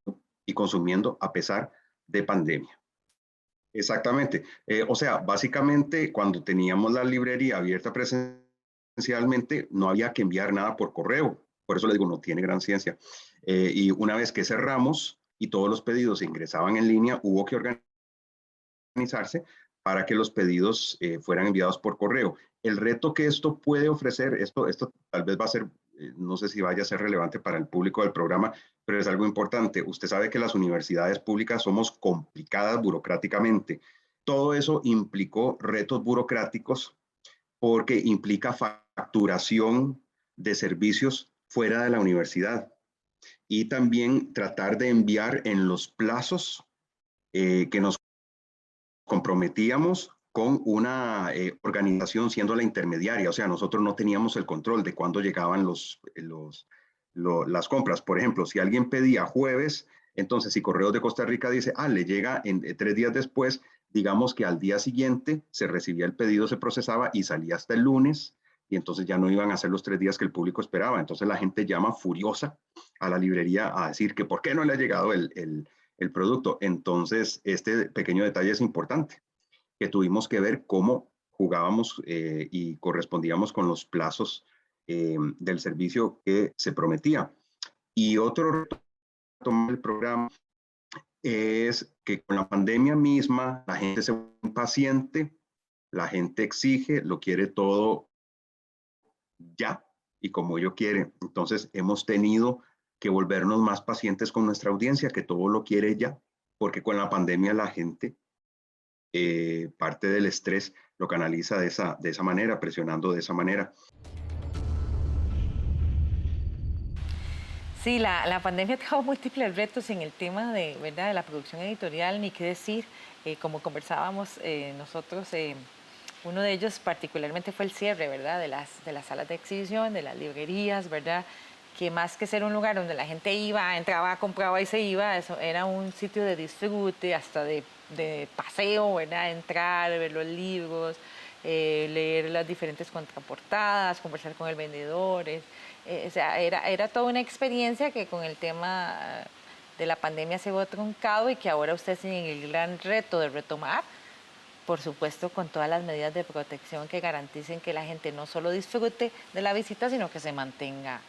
[SPEAKER 5] y consumiendo a pesar de pandemia. Exactamente. O sea, básicamente cuando teníamos la librería abierta presencialmente, no había que enviar nada por correo. Por eso les digo, no tiene gran ciencia. Y una vez que cerramos y todos los pedidos se ingresaban en línea, hubo que organizarse para que los pedidos fueran enviados por correo. El reto que esto puede ofrecer, esto tal vez va a ser, no sé si vaya a ser relevante para el público del programa, pero es algo importante. Usted sabe que las universidades públicas somos complicadas burocráticamente. Todo eso implicó retos burocráticos porque implica facturación de servicios fuera de la universidad y también tratar de enviar en los plazos que nos comprometíamos con una organización siendo la intermediaria, o sea, nosotros no teníamos el control de cuándo llegaban las compras. Por ejemplo, si alguien pedía jueves, entonces si Correos de Costa Rica dice, le llega en 3 días después, digamos que al día siguiente se recibía el pedido, se procesaba y salía hasta el lunes, y entonces ya no iban a ser los 3 días que el público esperaba. Entonces la gente llama furiosa a la librería a decir que por qué no le ha llegado el producto. Entonces, este pequeño detalle es importante, que tuvimos que ver cómo jugábamos y correspondíamos con los plazos del servicio que se prometía. Y otro reto del programa es que con la pandemia misma la gente se vuelve impaciente, la gente exige, lo quiere todo ya y como ello quiere. Entonces hemos tenido que volvernos más pacientes con nuestra audiencia, que todo lo quiere ya, porque con la pandemia la gente parte del estrés lo canaliza de esa manera, presionando de esa manera.
[SPEAKER 1] Sí, la pandemia trajo múltiples retos en el tema de, ¿verdad?, de la producción editorial, ni qué decir, como conversábamos nosotros, uno de ellos particularmente fue el cierre, ¿verdad?, de las salas de exhibición, de las librerías, ¿verdad?, que más que ser un lugar donde la gente iba, entraba, compraba y se iba, eso era un sitio de disfrute, hasta de paseo, ¿verdad? Entrar, ver los libros, leer las diferentes contraportadas, conversar con el vendedor. O sea, era toda una experiencia que con el tema de la pandemia se vio truncado y que ahora ustedes tienen el gran reto de retomar, por supuesto con todas las medidas de protección que garanticen que la gente no solo disfrute de la visita, sino que se mantenga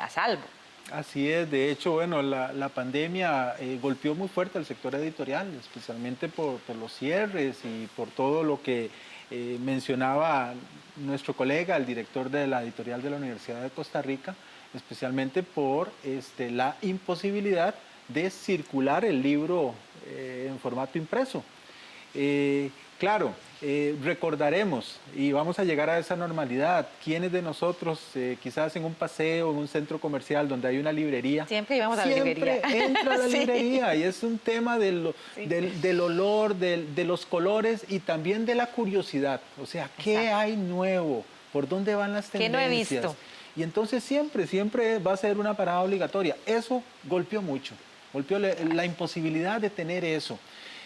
[SPEAKER 1] a salvo.
[SPEAKER 4] Así es, de hecho, bueno, la pandemia golpeó muy fuerte al sector editorial, especialmente por los cierres y por todo lo que mencionaba nuestro colega, el director de la editorial de la Universidad de Costa Rica, especialmente por la imposibilidad de circular el libro en formato impreso. Claro, recordaremos y vamos a llegar a esa normalidad. ¿Quiénes de nosotros, quizás en un paseo, en un centro comercial donde hay una librería?
[SPEAKER 1] Siempre íbamos a la librería.
[SPEAKER 4] Siempre entra a la
[SPEAKER 1] Sí.
[SPEAKER 4] librería y es un tema del olor, de los colores y también de la curiosidad. O sea, ¿qué
[SPEAKER 1] Exacto.
[SPEAKER 4] hay nuevo? ¿Por dónde van las
[SPEAKER 1] ¿Qué
[SPEAKER 4] tendencias?
[SPEAKER 1] no he visto?
[SPEAKER 4] Y entonces siempre va a ser una parada obligatoria. Eso golpeó mucho, golpeó la imposibilidad de tener eso.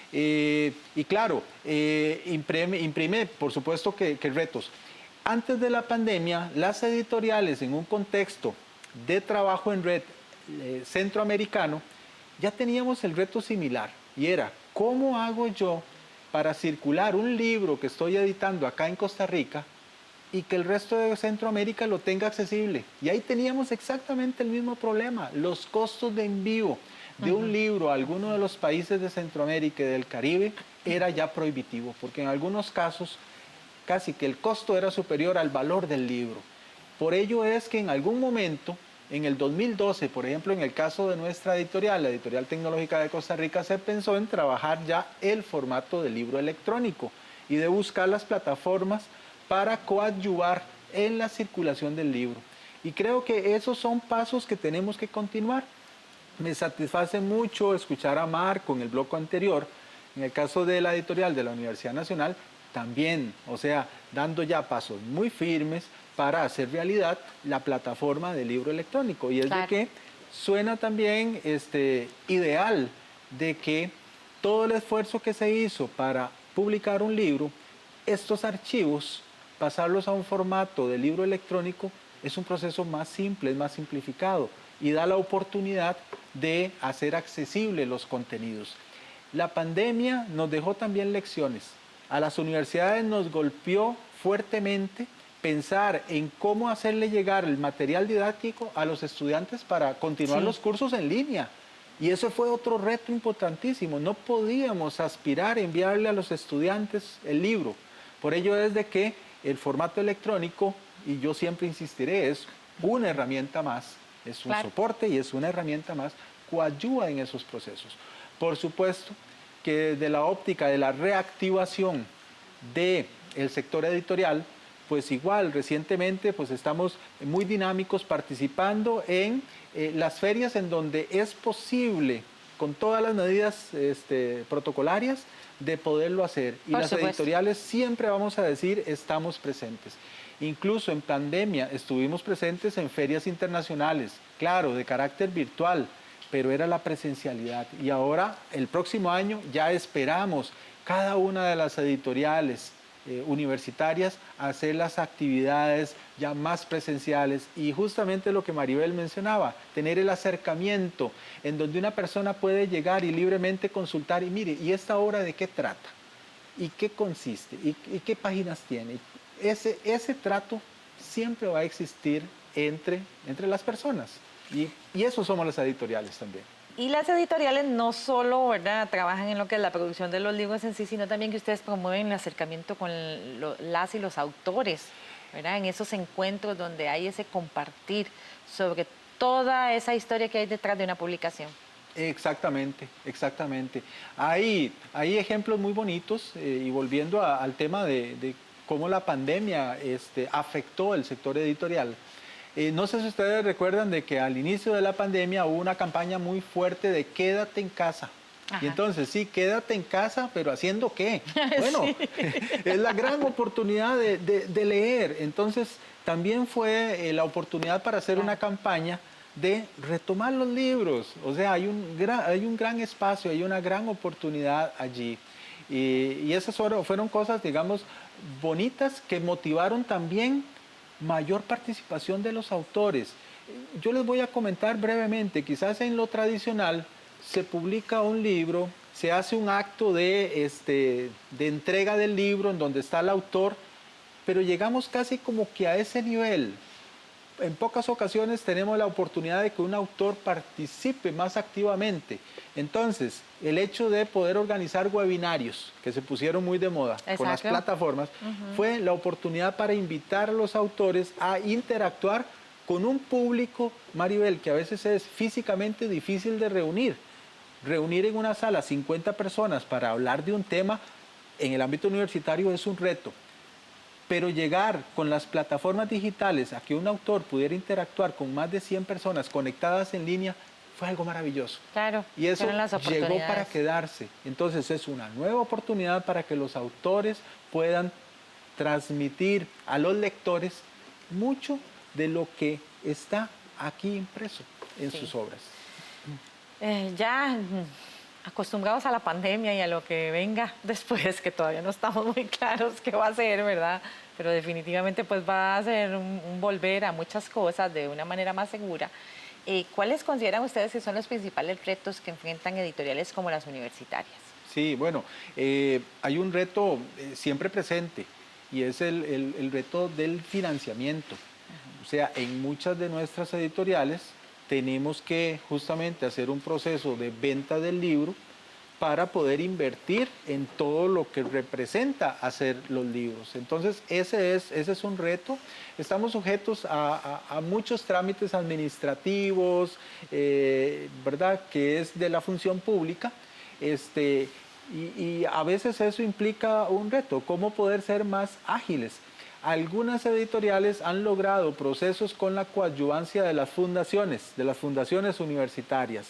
[SPEAKER 4] Y claro, imprime, por supuesto que retos. Antes de la pandemia, las editoriales en un contexto de trabajo en red centroamericano, ya teníamos el reto similar y era, ¿cómo hago yo para circular un libro que estoy editando acá en Costa Rica y que el resto de Centroamérica lo tenga accesible? Y ahí teníamos exactamente el mismo problema, los costos de envío de un libro a alguno de los países de Centroamérica y del Caribe era ya prohibitivo, porque en algunos casos casi que el costo era superior al valor del libro. Por ello es que en algún momento, en el 2012, por ejemplo, en el caso de nuestra editorial, la Editorial Tecnológica de Costa Rica, se pensó en trabajar ya el formato del libro electrónico y de buscar las plataformas para coadyuvar en la circulación del libro. Y creo que esos son pasos que tenemos que continuar. Me satisface mucho escuchar a Marco en el bloque anterior, en el caso de la editorial de la Universidad Nacional, también, o sea, dando ya pasos muy firmes para hacer realidad la plataforma del libro electrónico. Y es
[SPEAKER 1] Claro.
[SPEAKER 4] de que suena también ideal de que todo el esfuerzo que se hizo para publicar un libro, estos archivos, pasarlos a un formato de libro electrónico, es un proceso más simple, es más simplificado y da la oportunidad de hacer accesibles los contenidos. La pandemia nos dejó también lecciones. A las universidades nos golpeó fuertemente pensar en cómo hacerle llegar el material didáctico a los estudiantes para continuar los cursos en línea. Y eso fue otro reto importantísimo. No podíamos aspirar a enviarle a los estudiantes el libro. Por ello es de que el formato electrónico, y yo siempre insistiré, es una herramienta más, es un soporte y es una herramienta más, coadyuva en esos procesos. Por supuesto que desde la óptica de la reactivación del sector editorial, pues igual recientemente pues estamos muy dinámicos participando en las ferias en donde es posible, con todas las medidas protocolarias, de poderlo hacer. Y las editoriales siempre vamos a decir, estamos presentes. Incluso en pandemia estuvimos presentes en ferias internacionales, claro, de carácter virtual, pero era la presencialidad. Y ahora, el próximo año, ya esperamos cada una de las editoriales universitarias hacer las actividades ya más presenciales y justamente lo que Maribel mencionaba, tener el acercamiento en donde una persona puede llegar y libremente consultar y mire, ¿y esta obra de qué trata? ¿Y qué consiste? ¿Y qué páginas tiene? Ese trato siempre va a existir entre las personas y eso somos las editoriales también.
[SPEAKER 1] Y las editoriales no solo, ¿verdad?, trabajan en lo que es la producción de los libros en sí, sino también que ustedes promueven el acercamiento con las y los autores, ¿verdad?, en esos encuentros donde hay ese compartir sobre toda esa historia que hay detrás de una publicación.
[SPEAKER 4] Exactamente, exactamente. Hay ejemplos muy bonitos y volviendo al tema de cómo la pandemia afectó el sector editorial. No sé si ustedes recuerdan de que al inicio de la pandemia hubo una campaña muy fuerte de quédate en casa. Ajá. Y entonces, sí, quédate en casa, pero ¿haciendo qué? Bueno, es la gran oportunidad de leer. Entonces, también fue la oportunidad para hacer una campaña de retomar los libros. O sea, hay un gran espacio, hay una gran oportunidad allí. Y esas fueron cosas, digamos, bonitas que motivaron también mayor participación de los autores. Yo les voy a comentar brevemente, quizás en lo tradicional se publica un libro, se hace un acto de entrega del libro en donde está el autor, pero llegamos casi como que a ese nivel. En pocas ocasiones tenemos la oportunidad de que un autor participe más activamente. Entonces, el hecho de poder organizar webinarios, que se pusieron muy de moda con las plataformas, fue la oportunidad para invitar a los autores a interactuar con un público, Maribel, que a veces es físicamente difícil de reunir. Reunir en una sala 50 personas para hablar de un tema en el ámbito universitario es un reto. Pero llegar con las plataformas digitales a que un autor pudiera interactuar con más de 100 personas conectadas en línea fue algo maravilloso.
[SPEAKER 1] Claro,
[SPEAKER 4] y eso
[SPEAKER 1] llegó
[SPEAKER 4] para quedarse. Entonces es una nueva oportunidad para que los autores puedan transmitir a los lectores mucho de lo que está aquí impreso en sus obras.
[SPEAKER 1] Ya acostumbrados a la pandemia y a lo que venga después, que todavía no estamos muy claros qué va a ser, ¿verdad? Pero definitivamente pues va a ser un volver a muchas cosas de una manera más segura. ¿Cuáles consideran ustedes que son los principales retos que enfrentan editoriales como las universitarias?
[SPEAKER 4] Sí, bueno, hay un reto siempre presente y es el reto del financiamiento. O sea, en muchas de nuestras editoriales tenemos que justamente hacer un proceso de venta del libro para poder invertir en todo lo que representa hacer los libros. Entonces, ese es un reto. Estamos sujetos a muchos trámites administrativos, ¿verdad?, que es de la función pública, y a veces eso implica un reto, cómo poder ser más ágiles. Algunas editoriales han logrado procesos con la coadyuvancia de las fundaciones universitarias,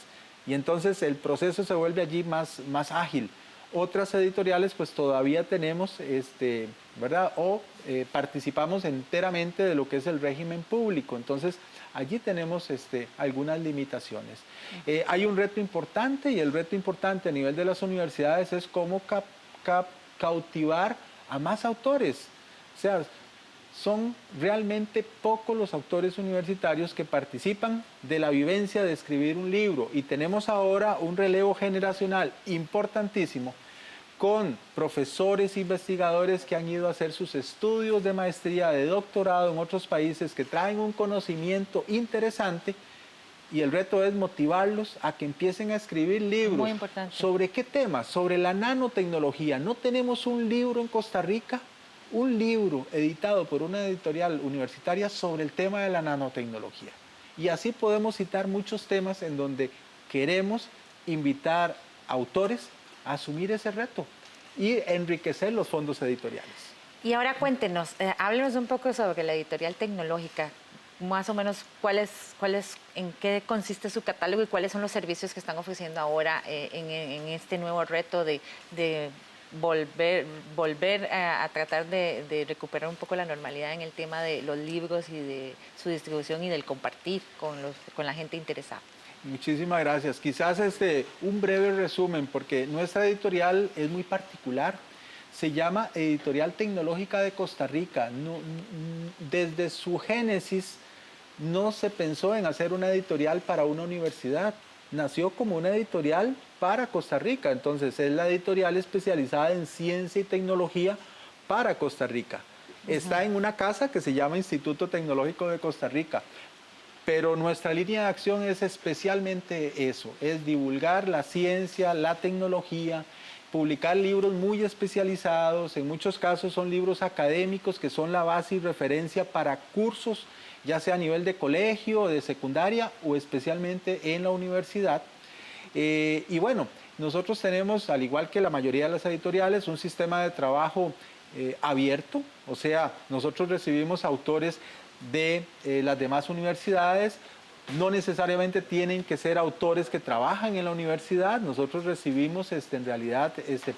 [SPEAKER 4] y entonces el proceso se vuelve allí más ágil. Otras editoriales pues todavía tenemos, ¿verdad?, participamos enteramente de lo que es el régimen público, entonces allí tenemos algunas limitaciones. Hay un reto importante, y el reto importante a nivel de las universidades es cómo cautivar a más autores. O sea, son realmente pocos los autores universitarios que participan de la vivencia de escribir un libro, y tenemos ahora un relevo generacional importantísimo con profesores, investigadores que han ido a hacer sus estudios de maestría, de doctorado en otros países, que traen un conocimiento interesante, y el reto es motivarlos a que empiecen a escribir libros.
[SPEAKER 1] Muy importante.
[SPEAKER 4] ¿Sobre qué temas? Sobre la nanotecnología. No tenemos un libro en Costa Rica, un libro editado por una editorial universitaria sobre el tema de la nanotecnología. Y así podemos citar muchos temas en donde queremos invitar autores a asumir ese reto y enriquecer los fondos editoriales.
[SPEAKER 1] Y ahora cuéntenos, háblenos un poco sobre la editorial tecnológica, más o menos en qué consiste su catálogo y cuáles son los servicios que están ofreciendo ahora en este nuevo reto de volver a tratar de recuperar un poco la normalidad en el tema de los libros y de su distribución y del compartir con la gente interesada.
[SPEAKER 4] Muchísimas gracias. Quizás un breve resumen, porque nuestra editorial es muy particular. Se llama Editorial Tecnológica de Costa Rica. Desde su génesis no se pensó en hacer una editorial para una universidad. Nació como una editorial para Costa Rica, entonces es la editorial especializada en ciencia y tecnología para Costa Rica. Está en una casa que se llama Instituto Tecnológico de Costa Rica, pero nuestra línea de acción es especialmente eso, es divulgar la ciencia, la tecnología, publicar libros muy especializados, en muchos casos son libros académicos que son la base y referencia para cursos, ya sea a nivel de colegio, de secundaria o especialmente en la universidad. Y bueno, nosotros tenemos, al igual que la mayoría de las editoriales, un sistema de trabajo abierto, o sea, nosotros recibimos autores de las demás universidades, No necesariamente tienen que ser autores que trabajan en la universidad. Nosotros recibimos en realidad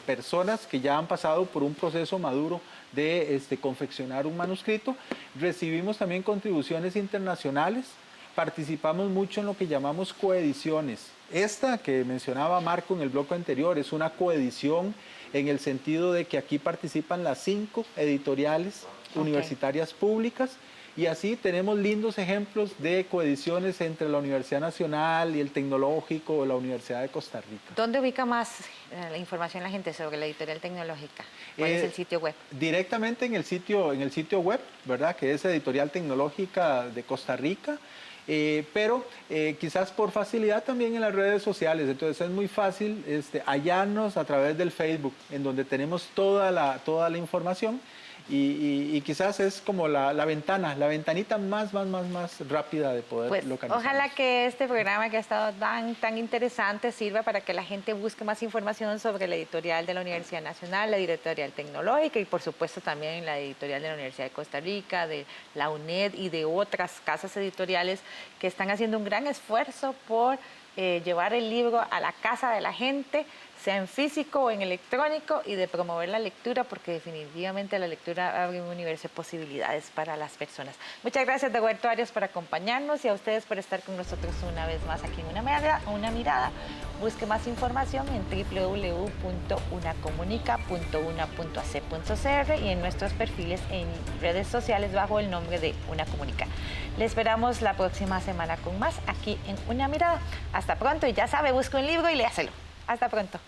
[SPEAKER 4] personas que ya han pasado por un proceso maduro de confeccionar un manuscrito. Recibimos también contribuciones internacionales. Participamos mucho en lo que llamamos coediciones. Esta que mencionaba Marco en el bloque anterior es una coedición en el sentido de que aquí participan las 5 editoriales universitarias públicas. Y así tenemos lindos ejemplos de coediciones entre la Universidad Nacional y el Tecnológico o la Universidad de Costa Rica.
[SPEAKER 1] ¿Dónde ubica más la información la gente sobre la editorial tecnológica? ¿Cuál es el sitio web?
[SPEAKER 4] Directamente en el sitio web, ¿verdad? Que es Editorial Tecnológica de Costa Rica. Pero quizás por facilidad también en las redes sociales. Entonces es muy fácil hallarnos a través del Facebook, en donde tenemos toda la información. Y quizás es como la ventanita más rápida de poder localizar.
[SPEAKER 1] Ojalá que este programa que ha estado tan interesante sirva para que la gente busque más información sobre la editorial de la Universidad Nacional, la editorial tecnológica y por supuesto también la editorial de la Universidad de Costa Rica, de la UNED y de otras casas editoriales que están haciendo un gran esfuerzo por llevar el libro a la casa de la gente, sea en físico o en electrónico, y de promover la lectura, porque definitivamente la lectura abre un universo de posibilidades para las personas. Muchas gracias, Dagoberto Arias, por acompañarnos y a ustedes por estar con nosotros una vez más aquí en Una Mirada. Busque más información en www.unacomunica.una.ac.cr y en nuestros perfiles en redes sociales bajo el nombre de Una Comunica. Le esperamos la próxima semana con más aquí en Una Mirada. Hasta pronto y ya sabe, busque un libro y léaselo. Hasta pronto.